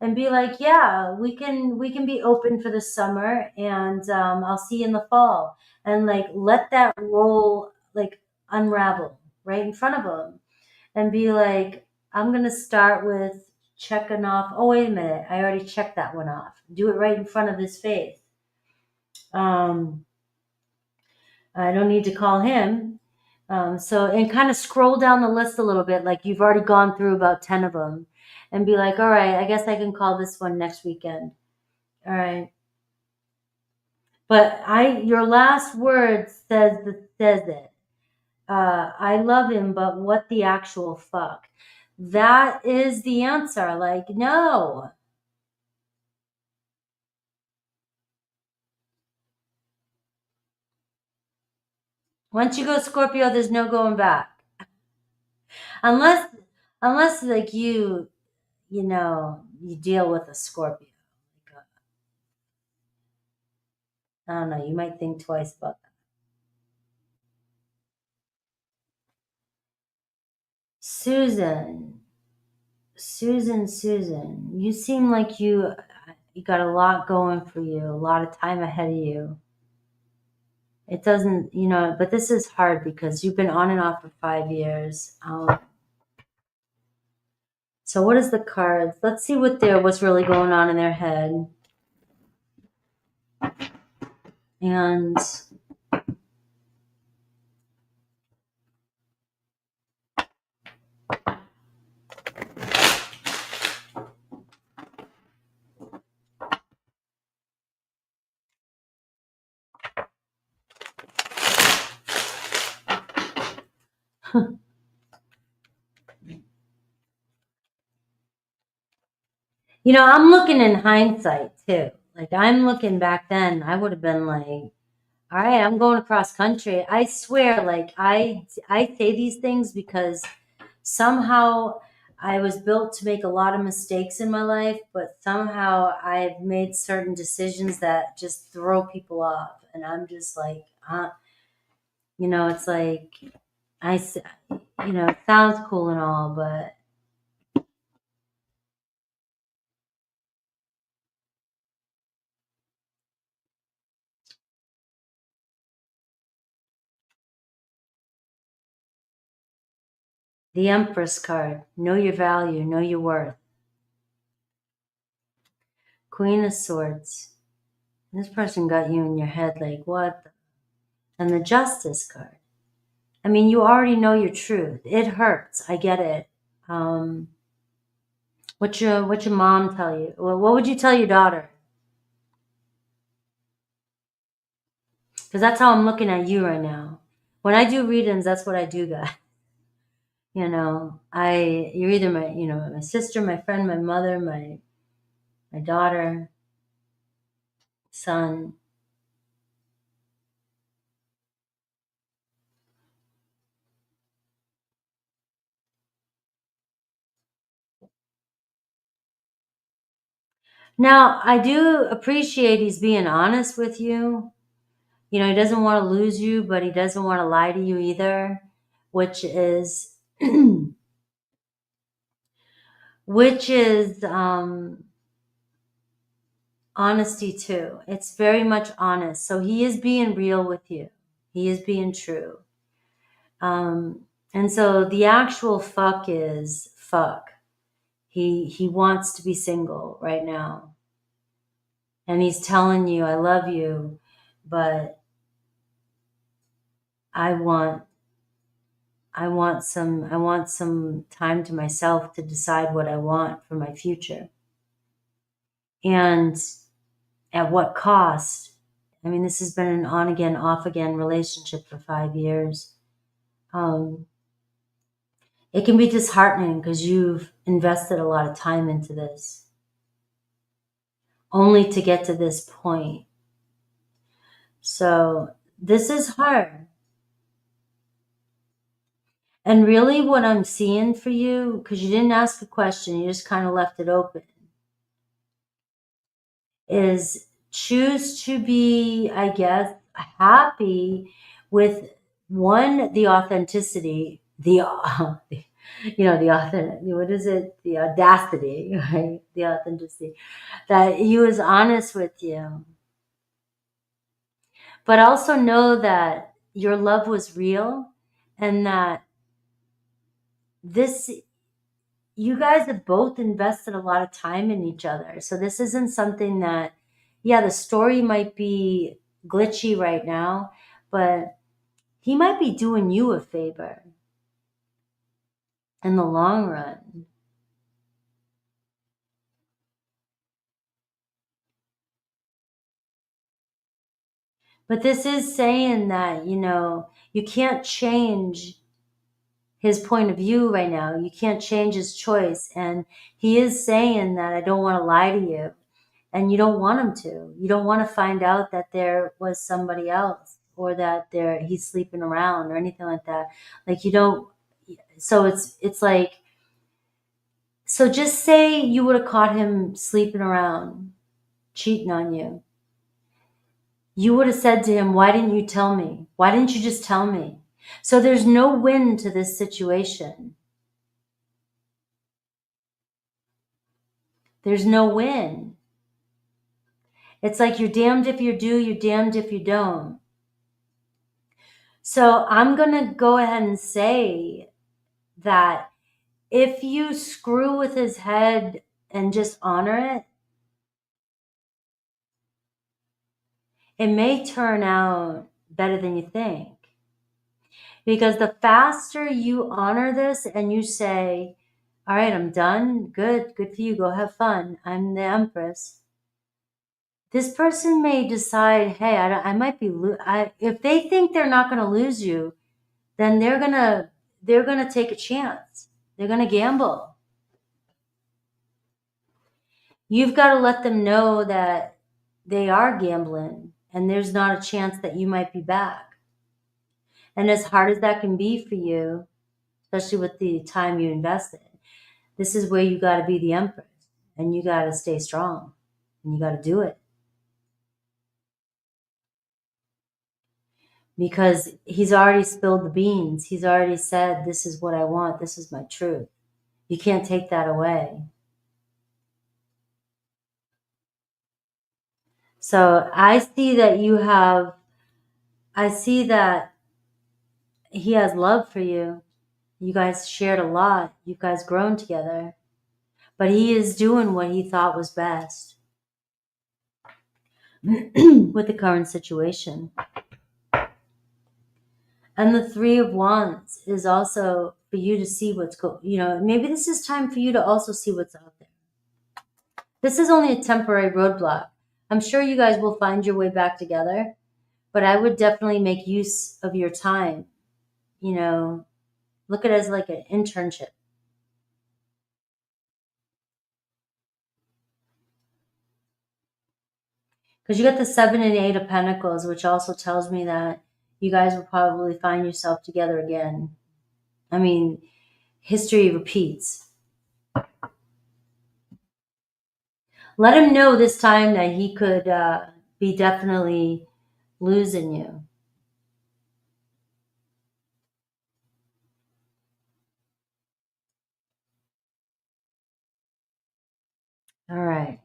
Speaker 1: and be like, yeah, we can be open for the summer and I'll see you in the fall. And like, let that roll like unravel right in front of them and be like, I'm going to start with checking off. Oh, wait a minute. I already checked that one off. Do it right in front of his face. Um, I don't need to call him. And kind of scroll down the list a little bit, like you've already gone through about 10 of them, and be like, all right, I guess I can call this one next weekend. All right. But your last word says it. I love him, but what the actual fuck? That is the answer. Like, no. Once you go Scorpio, there's no going back. Unless, unless like you deal with a Scorpio. I don't know. You might think twice about that. Susan, Susan, you seem like you got a lot going for you, a lot of time ahead of you. It doesn't, but this is hard because you've been on and off for 5 years. So what is the cards? Let's see what's really going on in their head. And I'm looking in hindsight too. Like I'm looking back then, I would have been like, all right, I'm going across country. I swear, like I say these things because somehow I was built to make a lot of mistakes in my life, but somehow I've made certain decisions that just throw people off. And I'm just like, it's like, it sounds cool and all, but the Empress card, know your value, know your worth. Queen of Swords. This person got you in your head like, what? And the Justice card. I mean, you already know your truth. It hurts. I get it. What your mom tell you? Well, what would you tell your daughter? Because that's how I'm looking at you right now. When I do readings, that's what I do, guys. You're either my sister, my friend, my mother, my daughter, son. Now, I do appreciate he's being honest with you. He doesn't want to lose you, but he doesn't want to lie to you either, which is which is honesty too. It's very much honest. So he is being real with you. He is being true. And so the actual fuck is fuck. He wants to be single right now. And he's telling you, I love you, but I want some time to myself to decide what I want for my future. And at what cost? I mean, this has been an on again, off again relationship for 5 years. It can be disheartening because you've invested a lot of time into this, only to get to this point. So this is hard. And really what I'm seeing for you, because you didn't ask a question, you just kind of left it open, is choose to be, I guess, happy with the authenticity, the authentic, what is it? The audacity, right? The authenticity that he was honest with you. But also know that your love was real and that you guys have both invested a lot of time in each other. So this isn't something that, yeah, the story might be glitchy right now, but he might be doing you a favor in the long run. But this is saying that, you can't change his point of view right now. You can't change his choice. And he is saying that I don't want to lie to you. And you don't want him to. You don't want to find out that there was somebody else or that he's sleeping around or anything like that. Like you don't. So it's like, so just say you would have caught him sleeping around, cheating on you. You would have said to him, why didn't you tell me? Why didn't you just tell me? So there's no win to this situation. There's no win. It's like you're damned if you do, you're damned if you don't. So I'm going to go ahead and say that if you screw with his head and just honor it, it may turn out better than you think. Because the faster you honor this and you say, all right, I'm done. Good for you. Go have fun. I'm the Empress. This person may decide, hey, I might be, if they think they're not going to lose you, then they're going to take a chance. They're going to gamble. You've got to let them know that they are gambling and there's not a chance that you might be back. And as hard as that can be for you, especially with the time you invested, this is where you got to be the Empress and you got to stay strong and you got to do it. Because he's already spilled the beans. He's already said, this is what I want. This is my truth. You can't take that away. So I see that he has love for you. You guys shared a lot. You guys grown together. But he is doing what he thought was best with the current situation. And the Three of Wands is also for you to see what's maybe this is time for you to also see what's out there. This is only a temporary roadblock. I'm sure you guys will find your way back together, but I would definitely make use of your time. Look at it as like an internship. Because you got the 7 and 8 of Pentacles, which also tells me that you guys will probably find yourself together again. I mean, history repeats. Let him know this time that he could be definitely losing you. All right.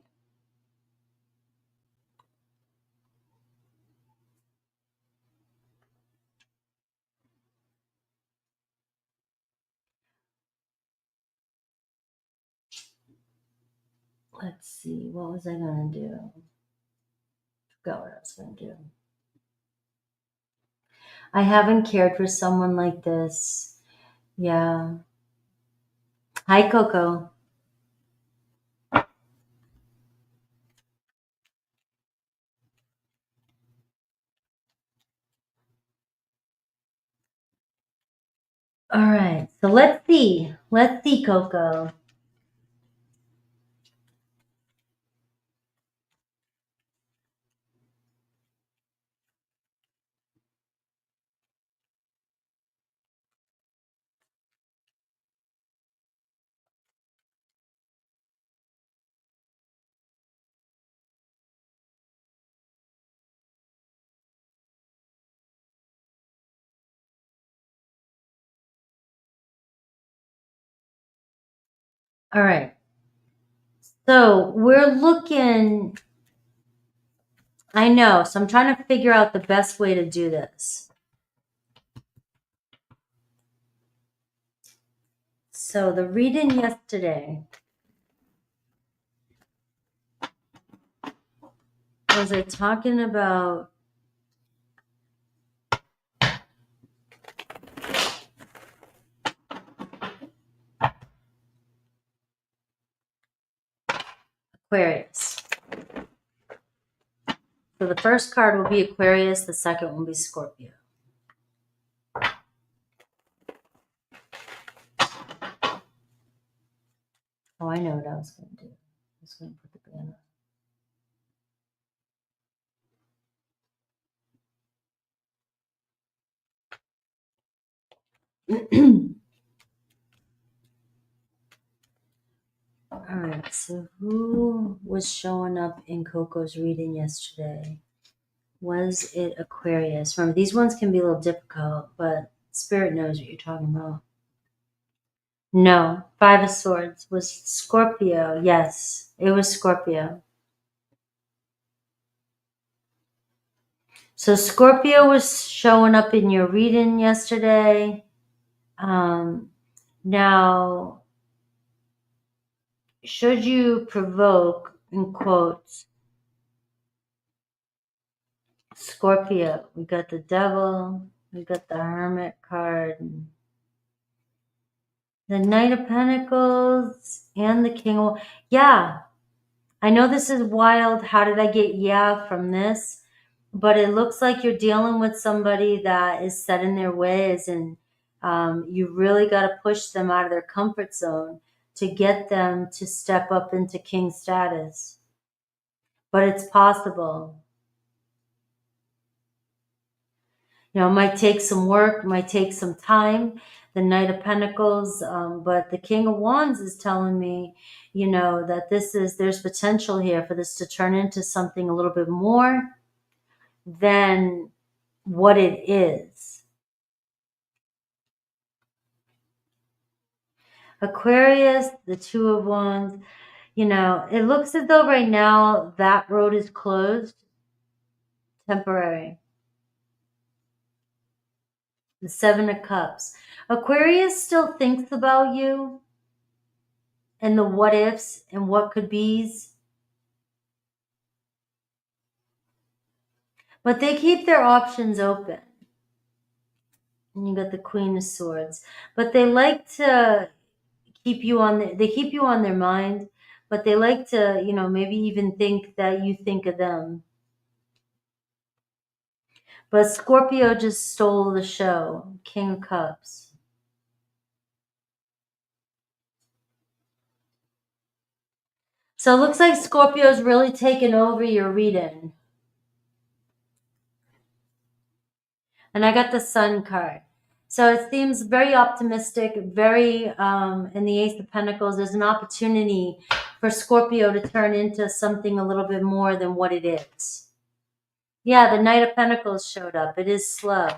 Speaker 1: Let's see. What was I going to do? Forgot what I was going to do. I haven't cared for someone like this. Yeah. Hi, Coco. All right. So let's see. Let's see, Coco. All right. So we're looking. I know. So I'm trying to figure out the best way to do this. So the reading yesterday was it talking about Aquarius. So the first card will be Aquarius. The second will be Scorpio. Oh, I know what I was going to do. I was going to put the banner. All right, so who was showing up in Coco's reading yesterday? Was it Aquarius? Remember, these ones can be a little difficult, but Spirit knows what you're talking about. No, Five of Swords was Scorpio. Yes, it was Scorpio. So Scorpio was showing up in your reading yesterday. Now, should you provoke, in quotes, Scorpio, we got the Devil, we got the Hermit card, the Knight of Pentacles, and the King of... Yeah, I know this is wild. How did I get yeah from this? But it looks like you're dealing with somebody that is set in their ways, and you really got to push them out of their comfort zone to get them to step up into king status. But it's possible. You know, it might take some work, might take some time. The Knight of Pentacles, but the King of Wands is telling me, you know, that there's potential here for this to turn into something a little bit more than what it is. Aquarius, the Two of Wands, you know, it looks as though right now that road is closed, temporary. The Seven of Cups. Aquarius still thinks about you and the what ifs and what could be's. But they keep their options open. And you got the Queen of Swords. But they like to keep you on their mind, but they like to, you know, maybe even think that you think of them. But Scorpio just stole the show. King of Cups. So it looks like Scorpio's really taken over your reading. And I got the Sun card. So it seems very optimistic, very, in the Ace of Pentacles, there's an opportunity for Scorpio to turn into something a little bit more than what it is. Yeah, the Knight of Pentacles showed up. It is slow.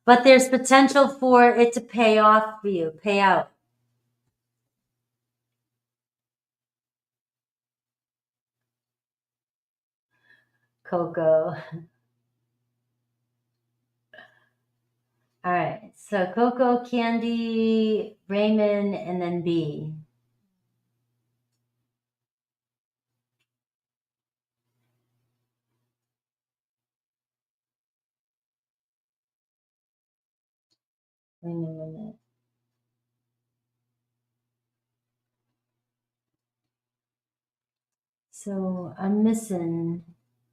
Speaker 1: But there's potential for it to pay off for you, pay out. Coco. All right, so Coco, Candy, Raymond, and then B. Wait a minute. So I'm missing,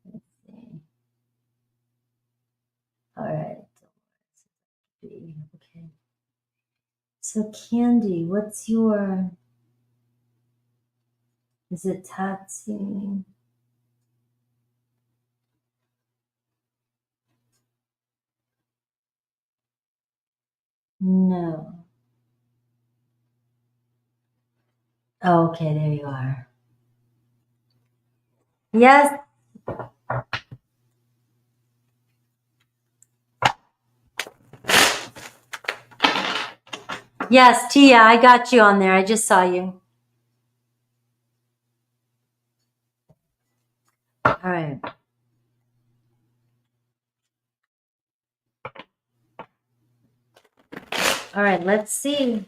Speaker 1: let's see. All right, B, okay. So Candy, what's your, is it tattooing? No. Oh, okay, there you are. Yes. Yes, Tia, I got you on there. I just saw you. All right. All right, let's see.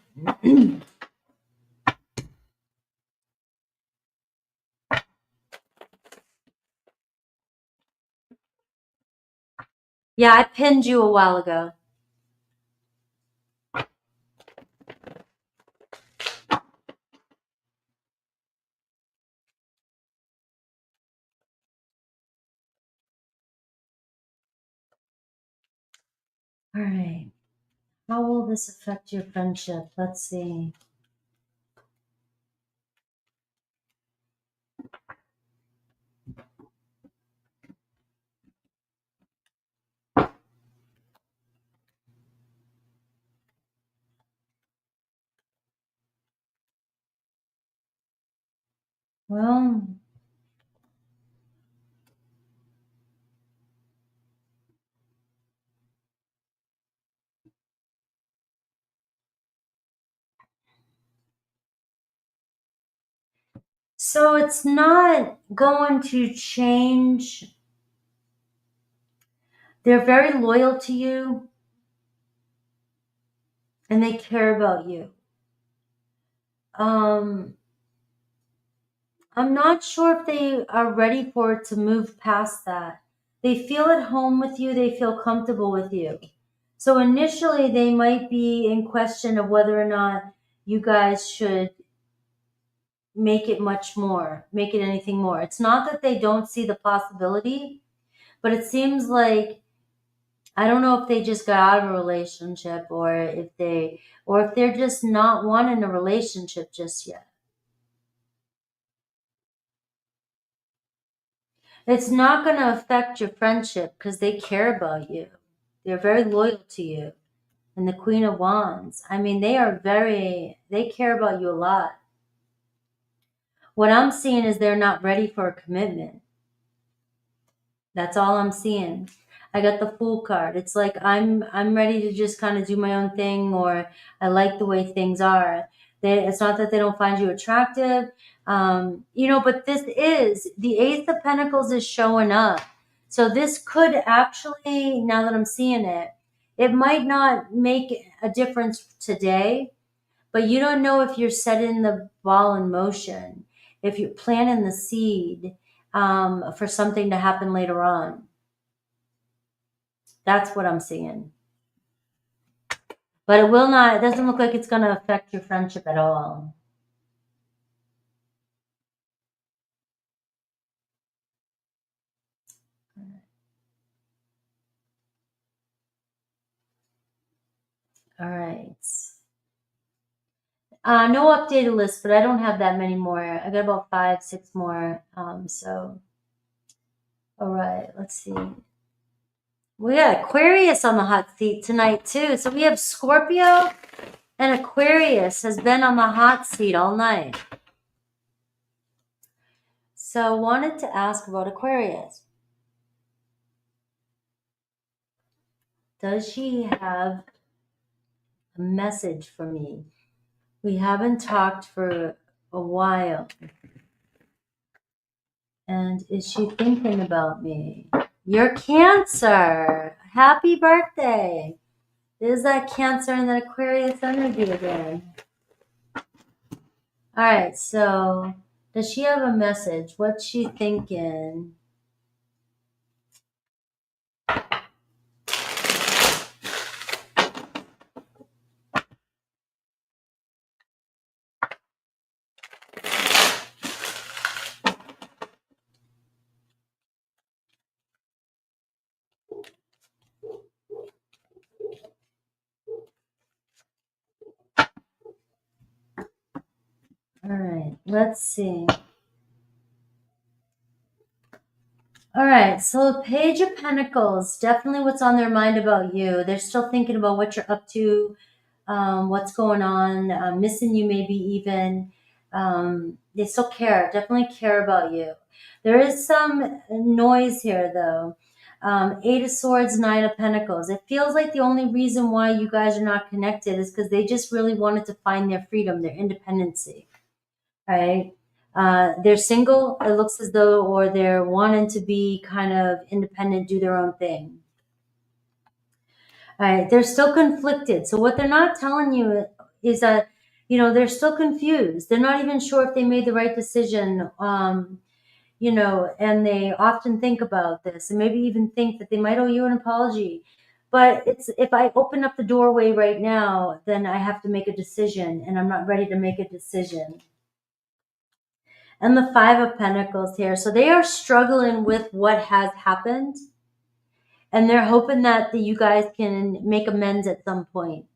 Speaker 1: Yeah, I pinned you a while ago. All right. How will this affect your friendship? Let's see. Well, So it's not going to change. They're very loyal to you and they care about you. I'm not sure if they are ready for it to move past that. They feel at home with you, they feel comfortable with you. So initially, they might be in question of whether or not you guys should make it much more, make it anything more. It's not that they don't see the possibility, but it seems like, I don't know if they just got out of a relationship or if they're just not wanting a relationship just yet. It's not going to affect your friendship because they care about you. They're very loyal to you. And the Queen of Wands, I mean, they care about you a lot. What I'm seeing is they're not ready for a commitment. That's all I'm seeing. I got the Fool card. It's like I'm ready to just kind of do my own thing, or I like the way things are. It's not that they don't find you attractive, but this is the Ace of Pentacles is showing up. So this could actually, now that I'm seeing it, it might not make a difference today, but you don't know if you're setting the ball in motion, if you're planting the seed for something to happen later on. That's what I'm seeing. But it doesn't look like it's going to affect your friendship at all. All right. No updated list, but I don't have that many more. I got about 5, 6 more. All right, let's see. We got Aquarius on the hot seat tonight too. So we have Scorpio and Aquarius has been on the hot seat all night. So wanted to ask about Aquarius. Does she have a message for me? We haven't talked for a while. And is she thinking about me? You're Cancer. Happy birthday. There's that Cancer and that Aquarius energy again. All right, so does she have a message? What's she thinking? All right, let's see. All right, so Page of Pentacles, definitely what's on their mind about you. They're still thinking about what you're up to, what's going on, missing you maybe even. They still care, definitely care about you. There is some noise here though. 8 of Swords, 9 of Pentacles. It feels like the only reason why you guys are not connected is because they just really wanted to find their freedom, their independency, right? They're single, it looks as though, or they're wanting to be kind of independent, do their own thing. All right, they're still conflicted. So what they're not telling you is that, they're still confused. They're not even sure if they made the right decision, and they often think about this and maybe even think that they might owe you an apology. But if I open up the doorway right now, then I have to make a decision, and I'm not ready to make a decision. And the 5 of Pentacles here. So they are struggling with what has happened. And they're hoping that you guys can make amends at some point.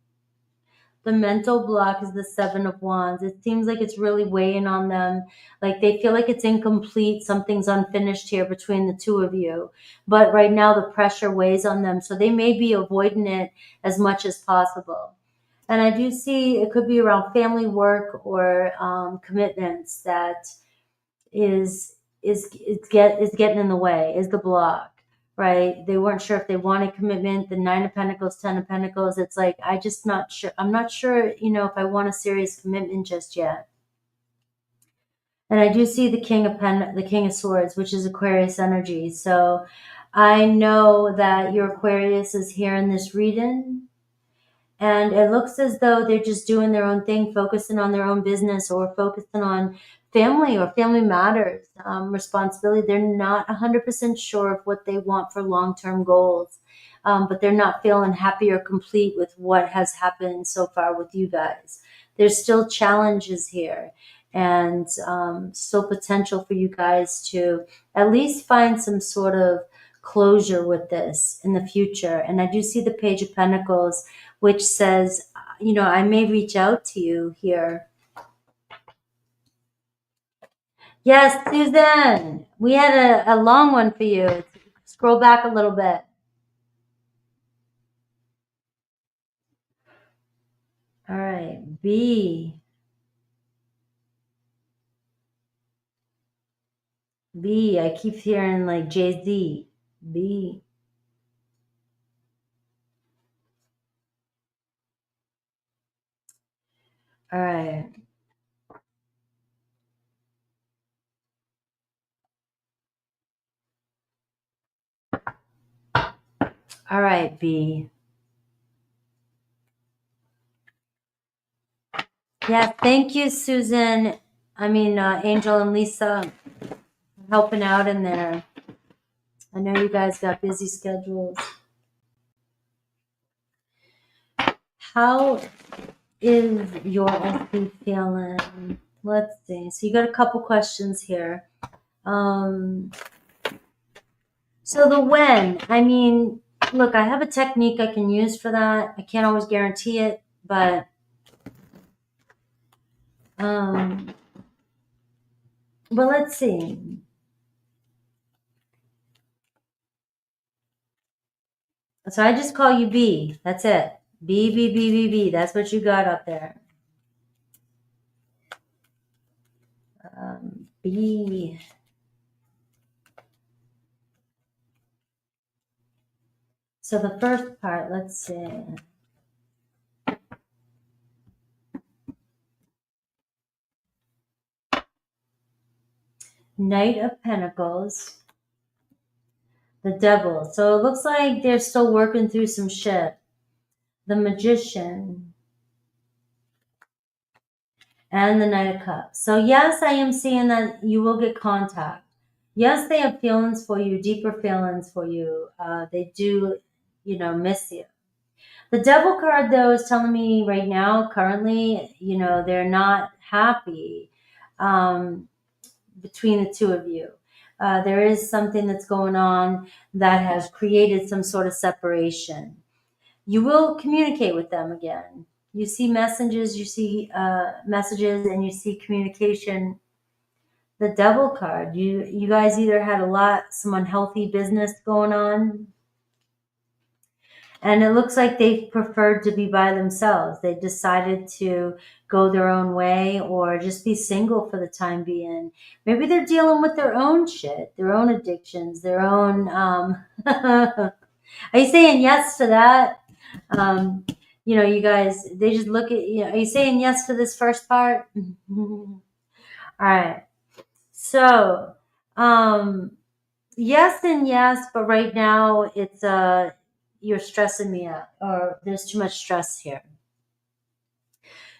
Speaker 1: The mental block is the 7 of Wands. It seems like it's really weighing on them. Like they feel like it's incomplete. Something's unfinished here between the two of you. But right now the pressure weighs on them. So they may be avoiding it as much as possible. And I do see it could be around family, work, or commitments that is getting in the way, is the block, right? They weren't sure if they wanted commitment. The 9 of Pentacles, 10 of Pentacles, it's like, not sure. I'm not sure, if I want a serious commitment just yet. And I do see the King of Swords, which is Aquarius energy. So I know that your Aquarius is here in this reading. And it looks as though they're just doing their own thing, focusing on their own business or focusing on family or family matters, responsibility. They're not 100% sure of what they want for long-term goals, but they're not feeling happy or complete with what has happened so far with you guys. There's still challenges here, and still potential for you guys to at least find some sort of closure with this in the future. And I do see the Page of Pentacles, which says, you know, I may reach out to you here. Yes, Susan, we had a long one for you. Scroll back a little bit. All right, B. B, I keep hearing like Jay-Z. B. All right. All right, B. Yeah, thank you, Susan. I mean, Angel and Lisa helping out in there. I know you guys got busy schedules. How is your SB feeling? Let's see. So you got a couple questions here. So the when, I mean, look, I have a technique I can use for that. I can't always guarantee it, but let's see. So I just call you B. That's it. B, B, B, B, B. That's what you got up there. B. So the first part, let's see. Knight of Pentacles. The Devil. So it looks like they're still working through some shit. The Magician. And the Knight of Cups. So yes, I am seeing that you will get contact. Yes, they have feelings for you, deeper feelings for you. They do, you know, miss you. The Devil card, though, is telling me right now, currently, you know, they're not happy between the two of you. There is something that's going on that has created some sort of separation. You will communicate with them again. You see messages, and you see communication. The Devil card, you guys either had some unhealthy business going on, and it looks like they preferred to be by themselves. They decided to go their own way or just be single for the time being. Maybe they're dealing with their own shit, their own addictions, their own are you saying yes to that? You know, you guys, they just look at you. Are you saying yes to this first part? All right. So, yes and yes, but right now it's you're stressing me out, or there's too much stress here.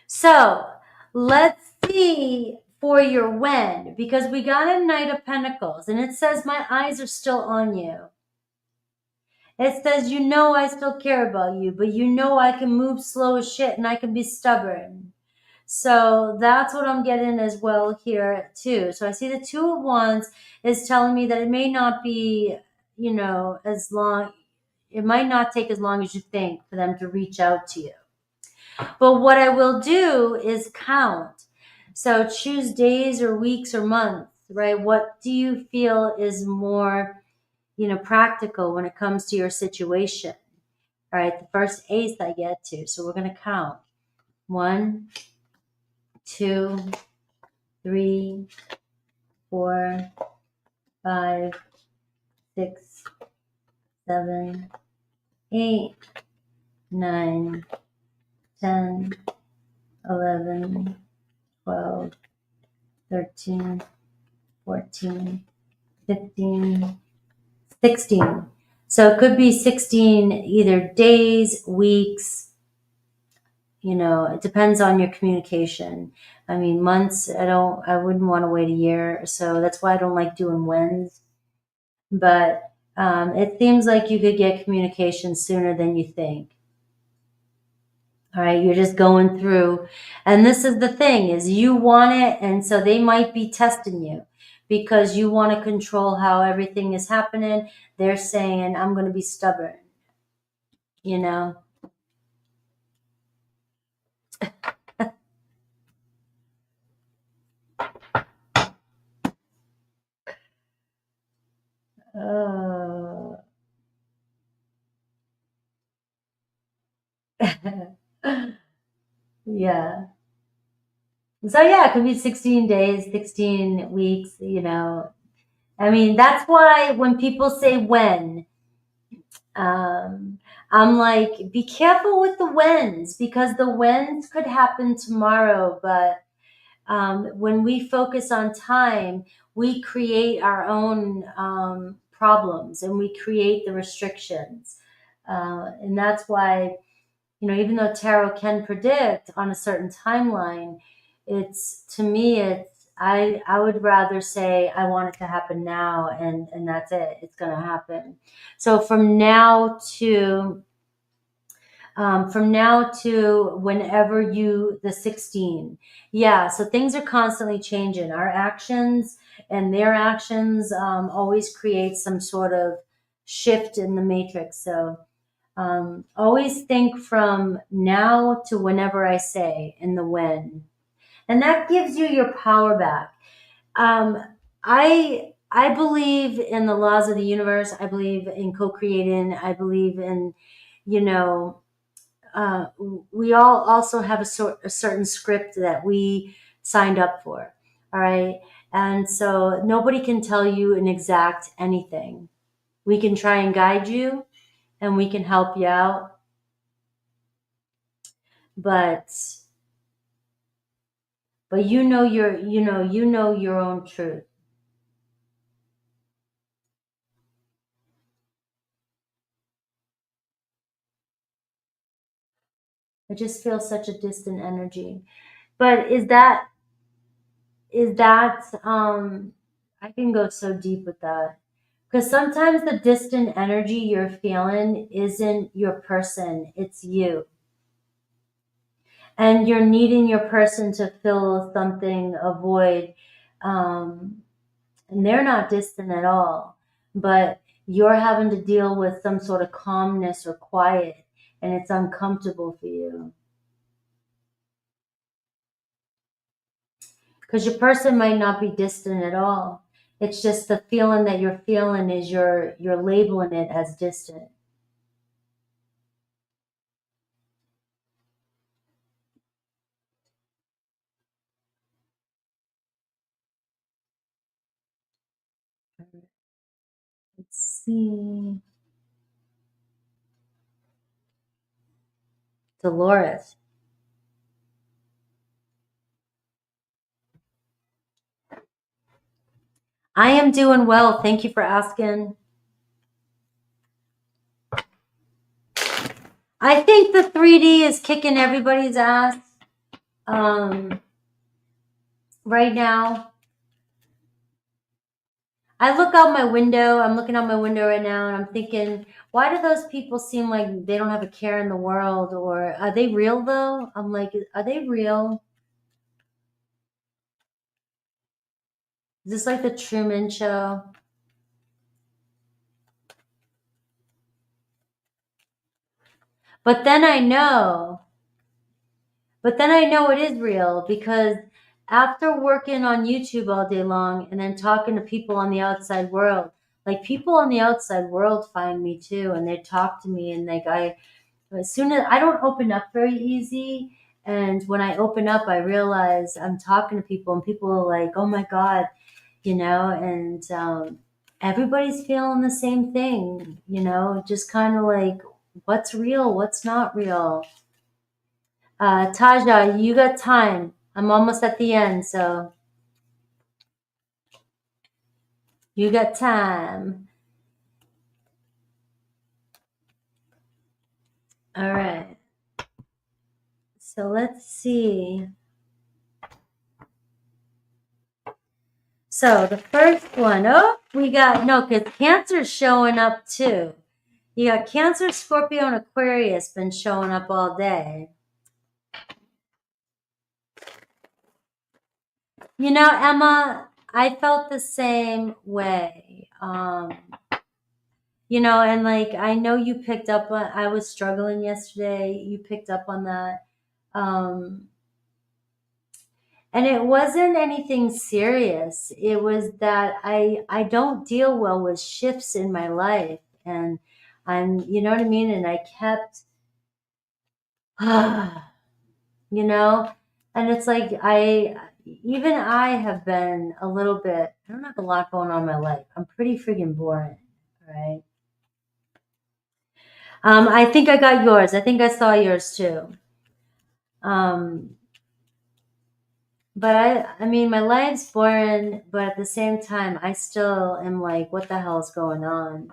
Speaker 1: So let's see for your when, because we got a Knight of Pentacles and it says my eyes are still on you. It says, you know, I still care about you, but you know, I can move slow as shit and I can be stubborn. So that's what I'm getting as well here too. So I see the Two of Wands is telling me that it may not be, you know, as long, it might not take as long as you think for them to reach out to you. But what I will do is count. So choose days or weeks or months, right? What do you feel is more, you know, practical when it comes to your situation? All right, the first ace I get to. So we're going to count. 1, 2, 3, 4, 5, 6, 7, 8, 9, 10, 11, 12, 13, 14, 15, 16. So it could be 16 either days, weeks, you know, it depends on your communication. I mean, months, I wouldn't want to wait a year. So that's why I don't like doing whens. But it seems like you could get communication sooner than you think. All right, you're just going through, and this is the thing, is you want it, and so they might be testing you because you want to control how everything is happening. They're saying, I'm going to be stubborn, you know? Oh. Yeah. So yeah, it could be 16 days, 16 weeks, you know. I mean, that's why when people say when, um, I'm like, be careful with the whens, because the whens could happen tomorrow. But when we focus on time, we create our own problems, and we create the restrictions. And that's why, you know, even though tarot can predict on a certain timeline, it's, to me, it's, I would rather say I want it to happen now, and that's it. It's going to happen. So from now to whenever the 16. Yeah, so things are constantly changing. Our actions and their actions always create some sort of shift in the matrix. So always think from now to whenever I say, in the when. And that gives you your power back. I believe in the laws of the universe. I believe in co-creating. I believe in, you know, we all also have a certain script that we signed up for. All right. And so nobody can tell you an exact anything. We can try and guide you, and we can help you out. But you know your own truth. I just feel such a distant energy. But is that I can go so deep with that. Because sometimes the distant energy you're feeling isn't your person, it's you. And you're needing your person to fill something, a void. Um, and they're not distant at all. But you're having to deal with some sort of calmness or quiet, and it's uncomfortable for you. Because your person might not be distant at all. It's just the feeling that you're feeling is you're labeling it as distant. Let's see. Dolores. I am doing well. Thank you for asking. I think the 3D is kicking everybody's ass right now. I look out my window. I'm looking out my window right now, and I'm thinking, why do those people seem like they don't have a care in the world? Or are they real, though? I'm like, are they real? Is this like the Truman Show? But then I know, it is real, because after working on YouTube all day long and then talking to people on the outside world, like, people on the outside world find me too, and they talk to me, and like, as soon as I don't open up very easy, and when I open up, I realize I'm talking to people, and people are like, oh my God, you know, and everybody's feeling the same thing, you know, just kind of like, what's real, what's not real. Taja, you got time. I'm almost at the end, so. You got time. All right. So let's see. So the first one, oh, we got, no, because Cancer's showing up too. You got Cancer, Scorpio, and Aquarius been showing up all day. You know, Emma, I felt the same way. You know, and like, I know you picked up on, I was struggling yesterday. You picked up on that. Um, and it wasn't anything serious. It was that I don't deal well with shifts in my life. And I'm, you know what I mean? And I kept, you know, and it's like, even I have been a little bit, I don't have a lot going on in my life. I'm pretty friggin' boring, right? I think I got yours. I think I saw yours too. Um, but I mean, my life's boring, but at the same time, I still am like, what the hell is going on?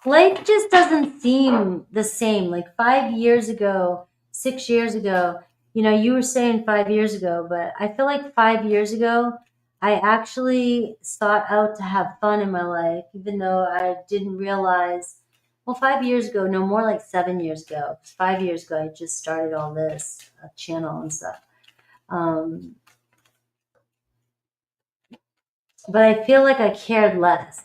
Speaker 1: Life just doesn't seem the same. Like 5 years ago, 6 years ago, you know, you were saying 5 years ago, but I feel like 5 years ago, I actually sought out to have fun in my life, even though I didn't realize. Well, 5 years ago, no, more like 7 years ago. 5 years ago, I just started all this channel and stuff. Um, but I feel like I cared less.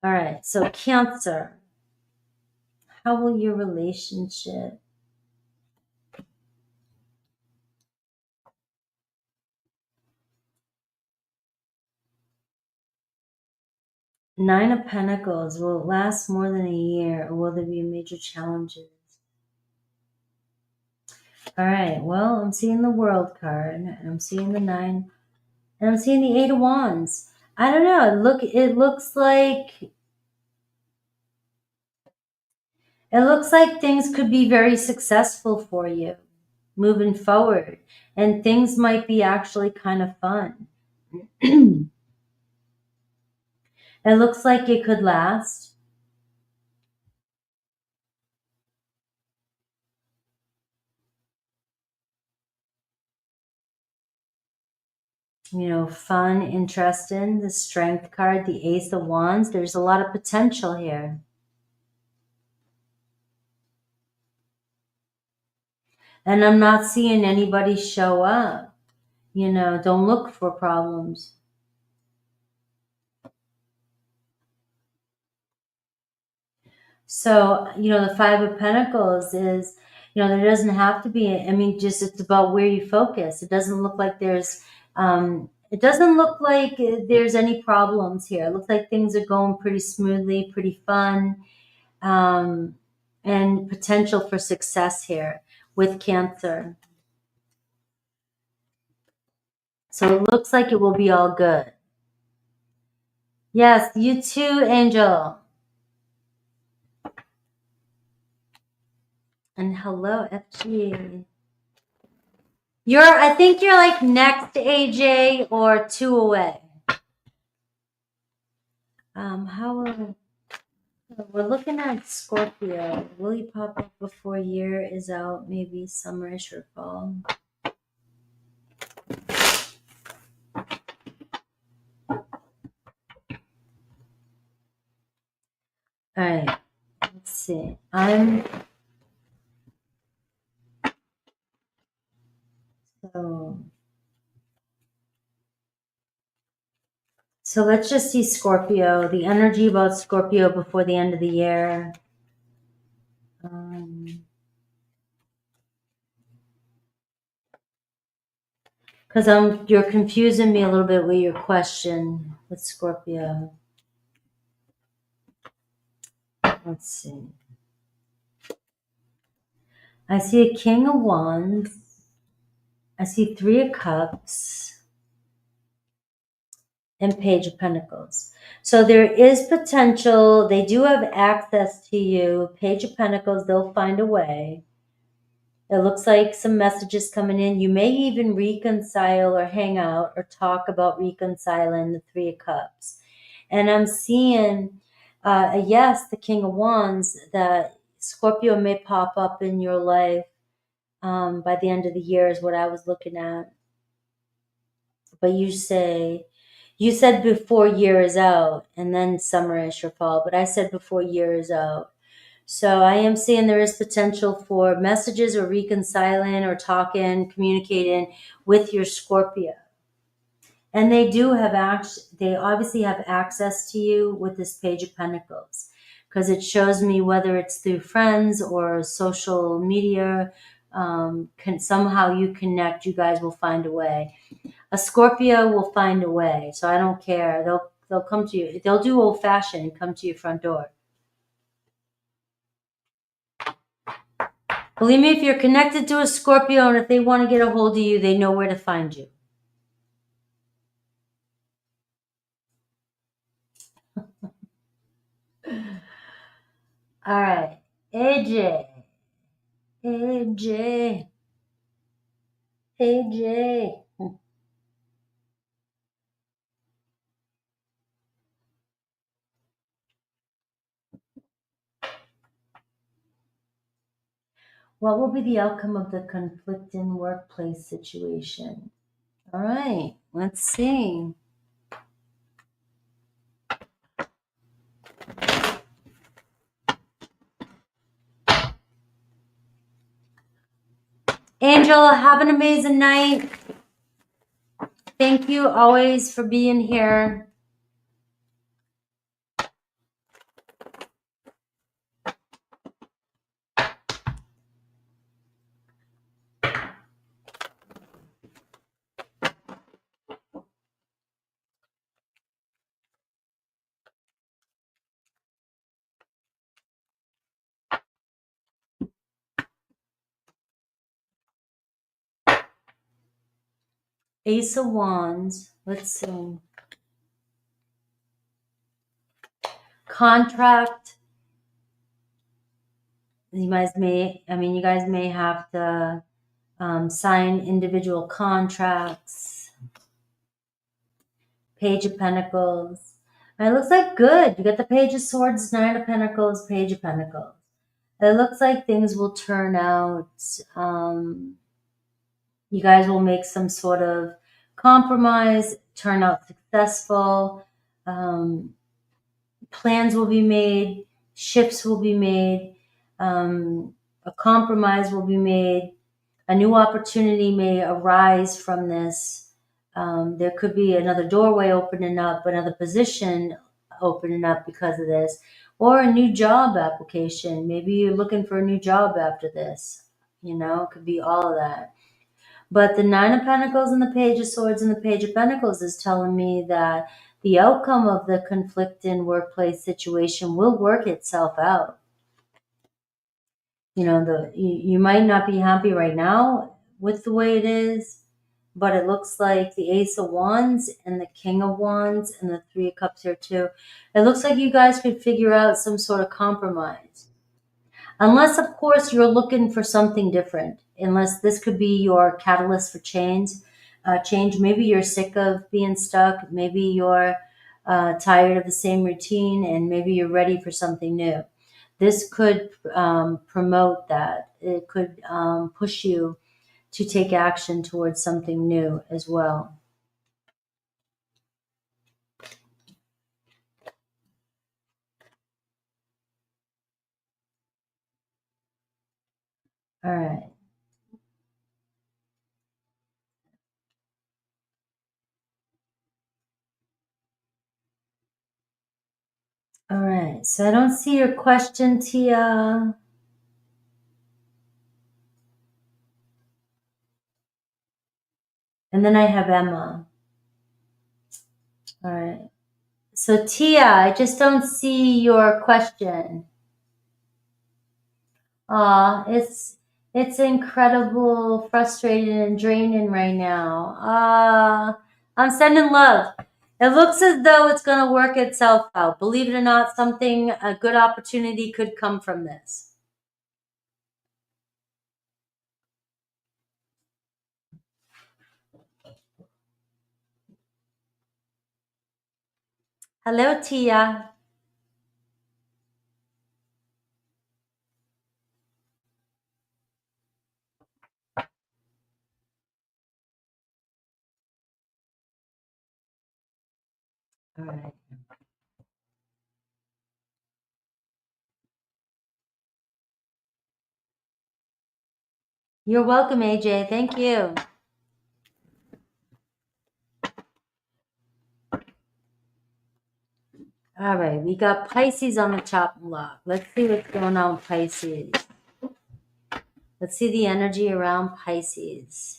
Speaker 1: All right, so Cancer, how will your relationship? Nine of Pentacles, will it last more than a year or will there be major challenges? All right, well, I'm seeing the World card and I'm seeing the Nine and I'm seeing the Eight of Wands. I don't know. It looks like things could be very successful for you moving forward and things might be actually kind of fun. It looks like it could last. You know, fun, interesting. The Strength card, the Ace of Wands. There's a lot of potential here. And I'm not seeing anybody show up. You know, don't look for problems. So, you know, the Five of Pentacles is, you know, there doesn't have to be, I mean, just it's about where you focus. It doesn't look like there's any problems here. It looks like things are going pretty smoothly, pretty fun, um, and potential for success here with Cancer. So it looks like it will be all good. Yes, you too, Angel. And hello, FG. I think you're like next, AJ, or two away. We're looking at Scorpio. Will he pop up before year is out? Maybe summerish or fall. All right, let's see. So So let's just see Scorpio, the energy about Scorpio before the end of the year. Because you're confusing me a little bit with your question with Scorpio. Let's see. I see a King of Wands. I see Three of Cups. and Page of Pentacles. So there is potential. They do have access to you. Page of Pentacles, they'll find a way. It looks like some messages coming in. You may even reconcile or hang out or talk about reconciling the Three of Cups. And I'm seeing, yes, the King of Wands, that Scorpio may pop up in your life by the end of the year is what I was looking at. But you said before year is out, and then summerish or fall, but I said before year is out. So I am seeing there is potential for messages or reconciling or talking, communicating with your Scorpio. And they do have they obviously have access to you with this Page of Pentacles, because it shows me whether it's through friends or social media, somehow you connect, you guys will find a way. A Scorpio will find a way, so I don't care. They'll come to you. They'll do old fashioned and come to your front door. Believe me, if you're connected to a Scorpio and if they want to get a hold of you, they know where to find you. All right, AJ. What will be the outcome of the conflicting workplace situation? All right, let's see. Angel, have an amazing night. Thank you always for being here. Ace of Wands. Let's see. Contract. You guys may have to sign individual contracts. Page of Pentacles. And it looks like good. You get the Page of Swords, Nine of Pentacles, Page of Pentacles. It looks like things will turn out. You guys will make some sort of compromise, turn out successful. Plans will be made, shifts will be made, a compromise will be made, a new opportunity may arise from this. There could be another doorway opening up, another position opening up because of this, or a new job application. Maybe you're looking for a new job after this. It could be all of that. But the Nine of Pentacles and the Page of Swords and the Page of Pentacles is telling me that the outcome of the conflicting workplace situation will work itself out. You might not be happy right now with the way it is, but it looks like the Ace of Wands and the King of Wands and the Three of Cups here too. It looks like you guys could figure out some sort of compromise. Unless, of course, you're looking for something different. Unless this could be your catalyst for change. Maybe you're sick of being stuck. Maybe you're tired of the same routine, and maybe you're ready for something new. This could promote that. It could push you to take action towards something new as well. All right. All right. So I don't see your question, Tia. And then I have Emma. All right. So Tia, I just don't see your question. It's incredible, frustrating, and draining right now. I'm sending love. It looks as though it's going to work itself out. Believe it or not, a good opportunity could come from this. Hello, Tia. All right. You're welcome, AJ. Thank you. All right, we got Pisces on the top block. Let's see what's going on with Pisces. Let's see the energy around Pisces.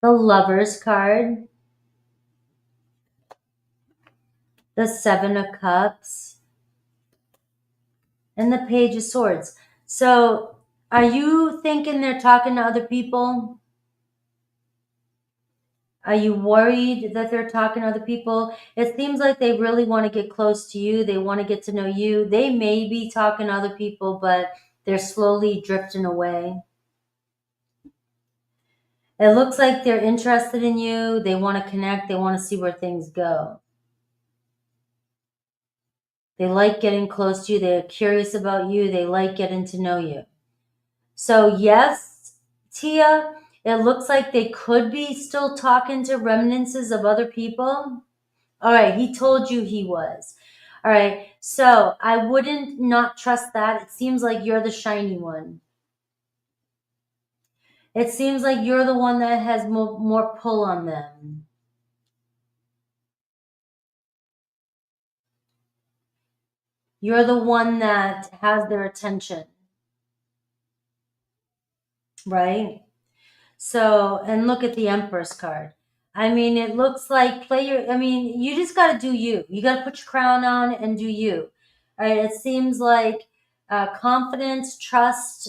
Speaker 1: The Lovers card. The Seven of Cups. And the Page of Swords. So, are you thinking they're talking to other people? Are you worried that they're talking to other people? It seems like they really want to get close to you. They want to get to know you. They may be talking to other people, but they're slowly drifting away. It looks like they're interested in you. They want to connect. They want to see where things go. They like getting close to you. They're curious about you. They like getting to know you. So yes, Tia, it looks like they could be still talking to remnants of other people. All right, he told you he was. All right, so I wouldn't not trust that. It seems like you're the shiny one. It seems like you're the one that has more pull on them. You're the one that has their attention, right? So, and look at the Empress card. I mean, it looks like you just got to do you. You got to put your crown on and do you. All right. It seems like confidence, trust,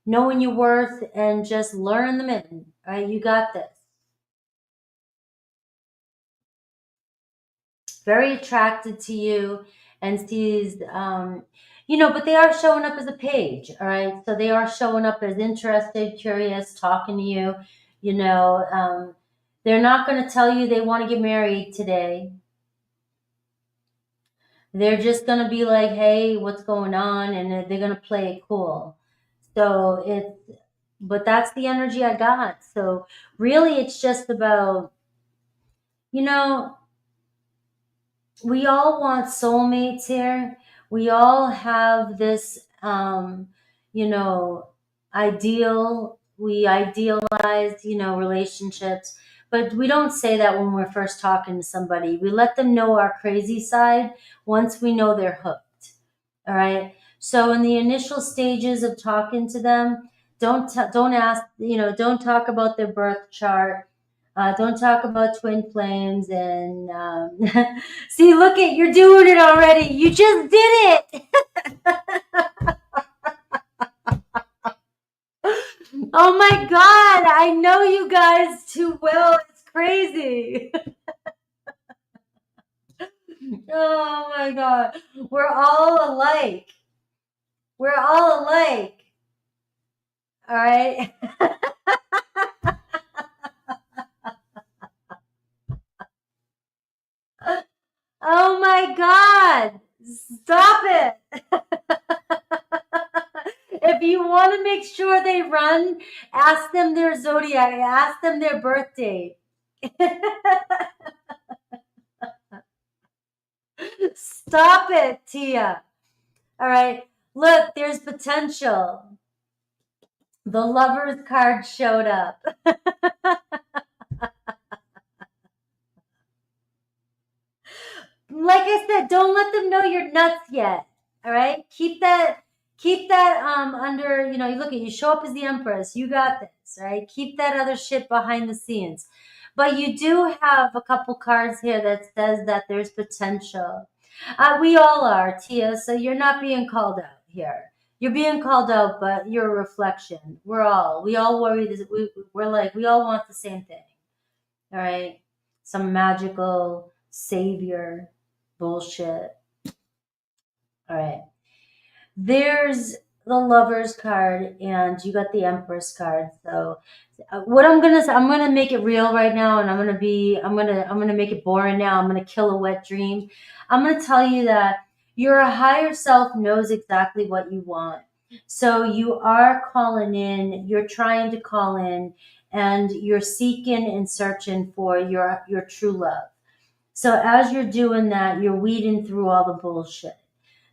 Speaker 1: knowing your worth, and just learn them in. All right. You got this. Very attracted to you and sees, but they are showing up as a page. All right. So they are showing up as interested, curious, talking to you. They're not going to tell you they want to get married today. They're just going to be like, hey, what's going on? And they're going to play it cool. But that's the energy I got. So really, it's just about, you know, we all want soulmates here. We all have this, ideal. We idealize, relationships, but we don't say that when we're first talking to somebody. We let them know our crazy side once we know they're hooked. All right. So in the initial stages of talking to them, don't ask, don't talk about their birth chart. Don't talk about twin flames and see, look at you're doing it already. You just did it. Oh my God, I know you guys too well. It's crazy. Oh my God, we're all alike. We're all alike. All right. Oh my God, stop it. If you want to make sure they run, ask them their zodiac, ask them their birth date. Stop it, Tia. All right. Look, there's potential. The Lovers card showed up. Like I said, don't let them know you're nuts yet. All right? Keep that under, you know, you look at, you show up as the Empress. You got this, right? Keep that other shit behind the scenes. But you do have a couple cards here that says that there's potential. We all are, Tia, so you're not being called out here. You're being called out, but you're a reflection. We all worry this, we're like, we all want the same thing. All right? Some magical savior bullshit. All right. There's the Lovers card, and you got the Empress card. So, what I'm gonna say, I'm gonna make it real right now, and I'm gonna make it boring now. I'm gonna kill a wet dream. I'm gonna tell you that your higher self knows exactly what you want. So you are calling in. You're trying to call in, and you're seeking and searching for your true love. So as you're doing that, you're weeding through all the bullshit.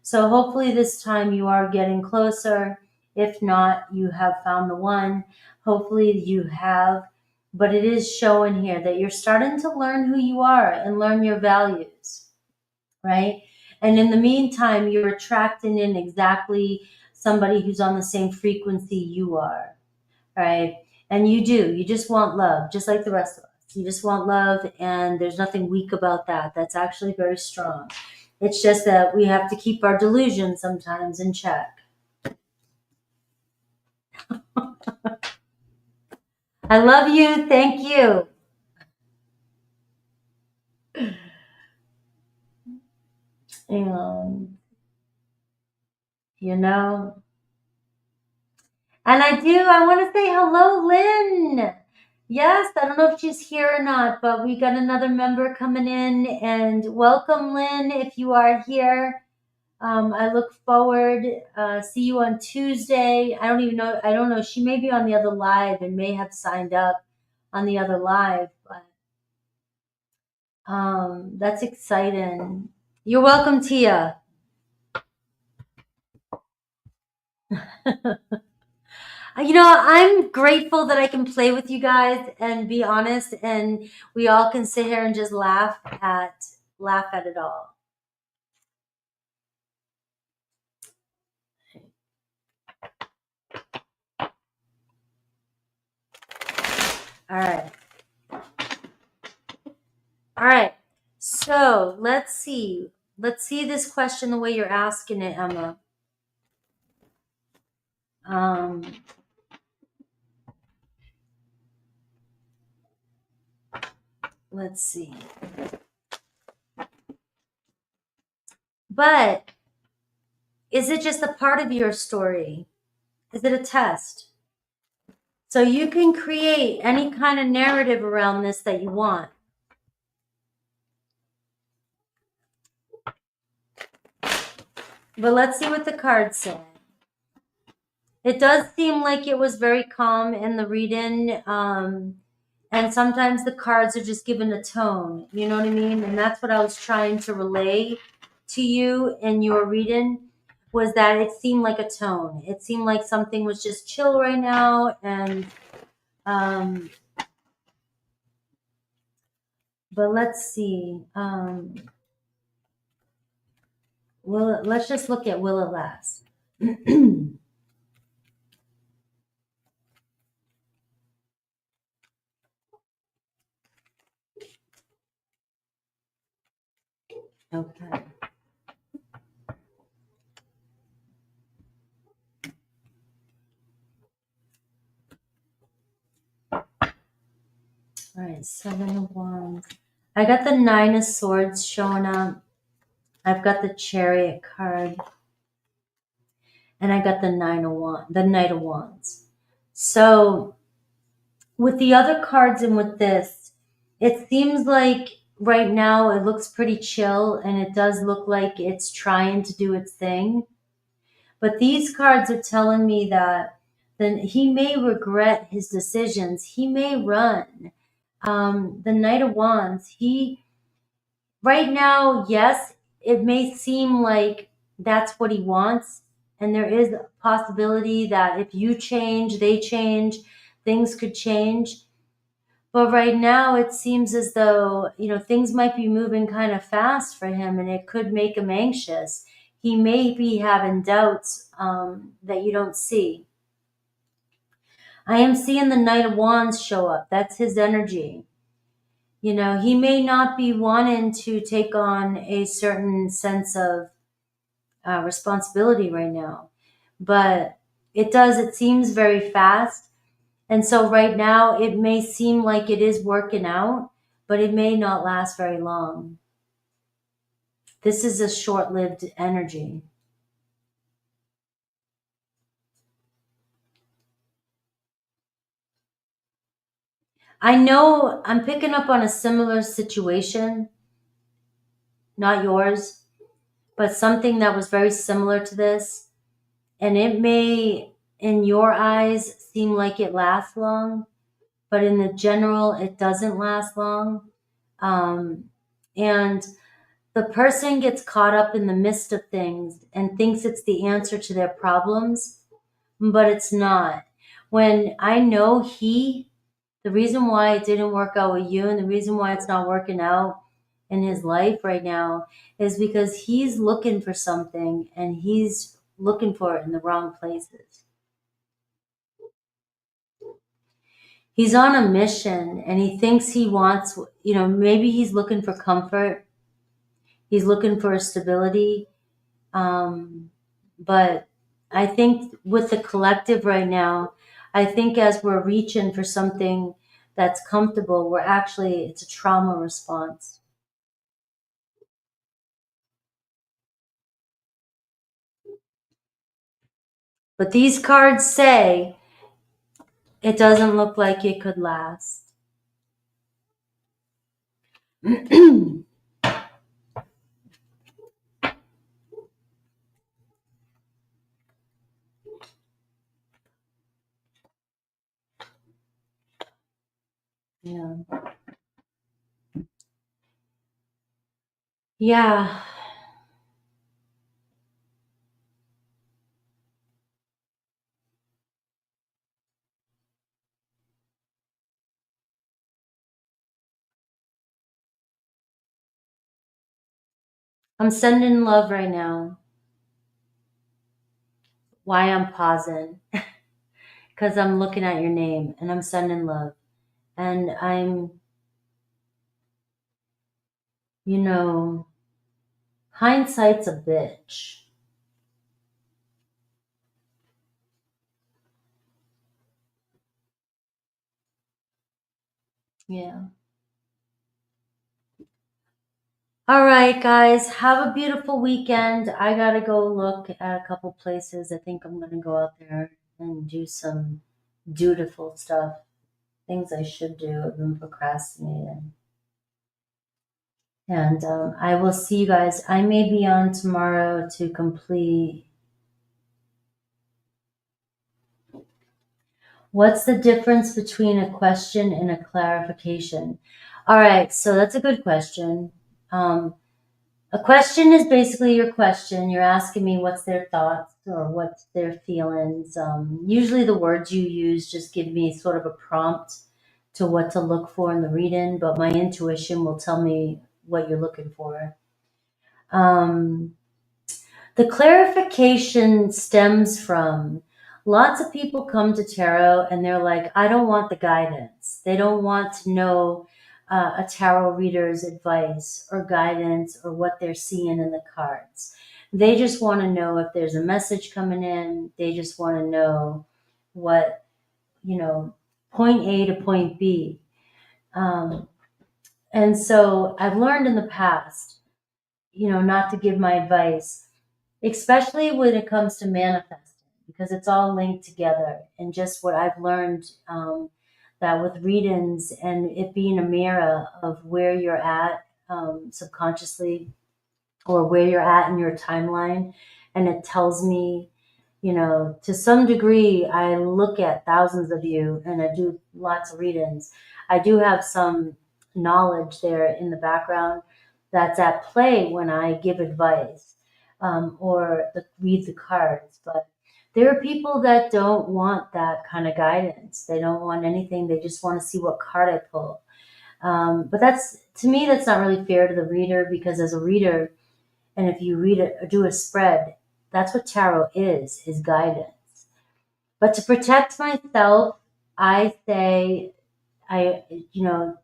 Speaker 1: So hopefully this time you are getting closer. If not, you have found the one. Hopefully you have. But it is showing here that you're starting to learn who you are and learn your values, right? And in the meantime, you're attracting in exactly somebody who's on the same frequency you are, right? And you do. You just want love, just like the rest of us. You just want love, and there's nothing weak about that. That's actually very strong. It's just that we have to keep our delusion sometimes in check. I love you. Thank you. And, you know, and I want to say hello, Lynn. Yes, I don't know if she's here or not, but we got another member coming in, and welcome, Lynn, if you are here. I look forward. See you on Tuesday. I don't even know. I don't know. She may be on the other live and may have signed up on the other live, but that's exciting. You're welcome, Tia. You know, I'm grateful that I can play with you guys and be honest, and we all can sit here and just laugh at it all. All right. All right. So let's see. Let's see this question the way you're asking it, Emma. Let's see. But is it just a part of your story? Is it a test? So you can create any kind of narrative around this that you want. But let's see what the cards say. It does seem like it was very calm in the reading. And sometimes the cards are just given a tone. You know what I mean? And that's what I was trying to relay to you in your reading, was that it seemed like a tone. It seemed like something was just chill right now. And but let's see. Let's just look at will it last? Okay. All right, 7 of Wands. I got the 9 of Swords showing up. I've got the Chariot card. And I got the Knight of Wands. So with the other cards and with this, it seems like right now it looks pretty chill, and it does look like it's trying to do its thing. But these cards are telling me that then he may regret his decisions. He may run. The Knight of Wands, right now, yes, it may seem like that's what he wants, And there is a possibility that if you change, they change, things could change. But right now, it seems as though, things might be moving kind of fast for him, and it could make him anxious. He may be having doubts that you don't see. I am seeing the Knight of Wands show up. That's his energy. He may not be wanting to take on a certain sense of responsibility right now, but it seems very fast. And so right now it may seem like it is working out, but it may not last very long. This is a short-lived energy. I know I'm picking up on a similar situation, not yours, but something that was very similar to this. And it may, in your eyes, seem like it lasts long, but in the general, it doesn't last long. And the person gets caught up in the midst of things and thinks it's the answer to their problems, but it's not. When I know the reason why it didn't work out with you and the reason why it's not working out in his life right now is because he's looking for something and he's looking for it in the wrong places. He's on a mission and he thinks he wants, maybe he's looking for comfort. He's looking for stability. But I think with the collective right now, I think as we're reaching for something that's comfortable, it's a trauma response. But these cards say it doesn't look like it could last. Yeah. Yeah. I'm sending love right now. Why I'm pausing? Because I'm looking at your name and I'm sending love. And hindsight's a bitch. Yeah. All right, guys, have a beautiful weekend. I gotta go look at a couple places. I think I'm gonna go out there and do some dutiful stuff, things I should do. I've been procrastinating. And I will see you guys. I may be on tomorrow to complete. What's the difference between a question and a clarification? All right, so that's a good question. A question is basically your question. You're asking me what's their thoughts or what's their feelings. Usually the words you use just give me sort of a prompt to what to look for in the reading, but my intuition will tell me what you're looking for. Um, the clarification stems from lots of people come to tarot and they're like, I don't want the guidance. They don't want to know a tarot reader's advice or guidance or what they're seeing in the cards. They just want to know if there's a message coming in. They just want to know what, point A to point B. And so I've learned in the past, not to give my advice, especially when it comes to manifesting, because it's all linked together. And just what I've learned, that with readings and it being a mirror of where you're at subconsciously or where you're at in your timeline. And it tells me, to some degree, I look at thousands of you and I do lots of readings. I do have some knowledge there in the background that's at play when I give advice. or read the cards. But there are people that don't want that kind of guidance. They don't want anything. They just want to see what card I pull. But that's, to me, that's not really fair to the reader, because as a reader, and if you read it or do a spread, that's what tarot is guidance. But to protect myself, I say, you know,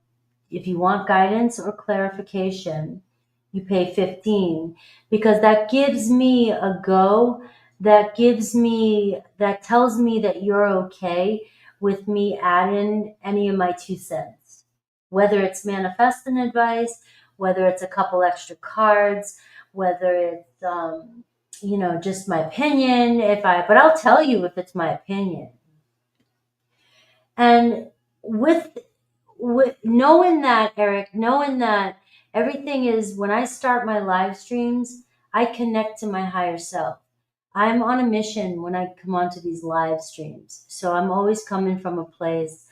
Speaker 1: if you want guidance or clarification, you pay 15, because that gives me a go. That tells me that you're okay with me adding any of my 2 cents, whether it's manifesting advice, whether it's a couple extra cards, whether it's, just my opinion. But I'll tell you if it's my opinion. And with knowing that, Eric, knowing that everything is, when I start my live streams, I connect to my higher self. I'm on a mission when I come onto these live streams. So I'm always coming from a place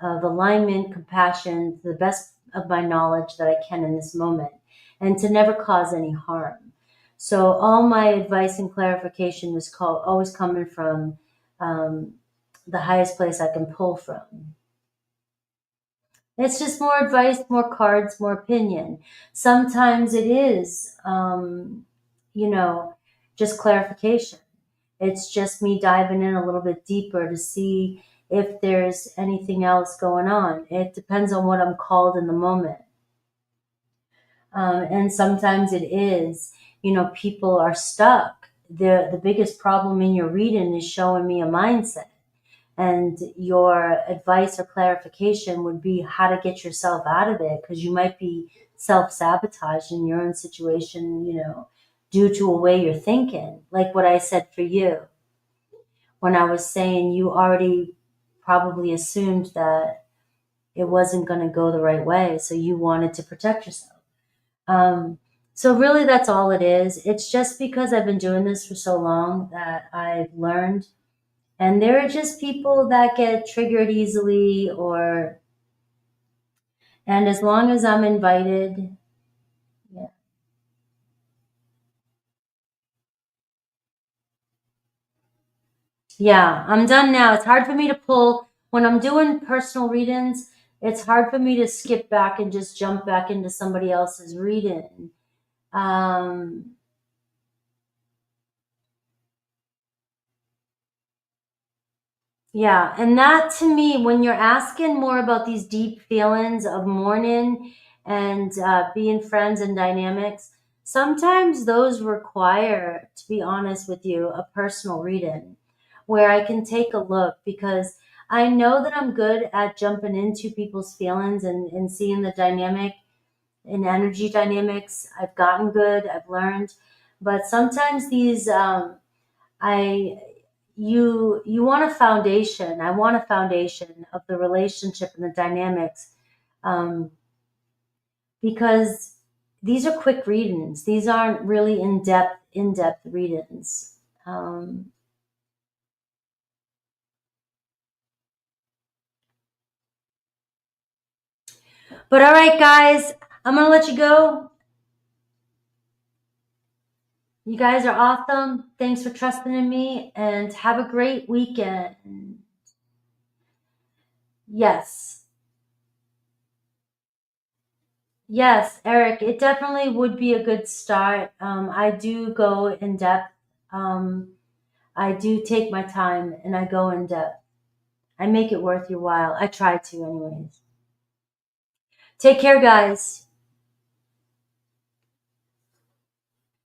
Speaker 1: of alignment, compassion, the best of my knowledge that I can in this moment, and to never cause any harm. So all my advice and clarification is always coming from the highest place I can pull from. It's just more advice, more cards, more opinion. Sometimes it is, just clarification. It's just me diving in a little bit deeper to see if there's anything else going on. It depends on what I'm called in the moment. And sometimes it is, people are stuck. The biggest problem in your reading is showing me a mindset. And your advice or clarification would be how to get yourself out of it, because you might be self-sabotaged in your own situation, due to a way you're thinking. Like what I said for you, when I was saying you already probably assumed that it wasn't going to go the right way, so you wanted to protect yourself. So really, that's all it is. It's just because I've been doing this for so long that I've learned. And there are just people that get triggered easily, and as long as I'm invited, yeah. Yeah, I'm done now. It's hard for me to pull, when I'm doing personal readings, it's hard for me to skip back and just jump back into somebody else's reading. Yeah, and that to me, when you're asking more about these deep feelings of mourning and being friends and dynamics, sometimes those require, to be honest with you, a personal reading where I can take a look, because I know that I'm good at jumping into people's feelings and seeing the dynamic and energy dynamics. I've gotten good, I've learned, but sometimes these, I you want a foundation. I want a foundation of the relationship and the dynamics, um, because these are quick readings. These aren't really in-depth readings. But all right, guys, I'm gonna let you go. You guys are awesome. Thanks for trusting in me, and have a great weekend. Yes. Yes, Eric, it definitely would be a good start. I do go in depth. Um, I do take my time and I go in depth. I make it worth your while. I try to, anyways. Take care, guys.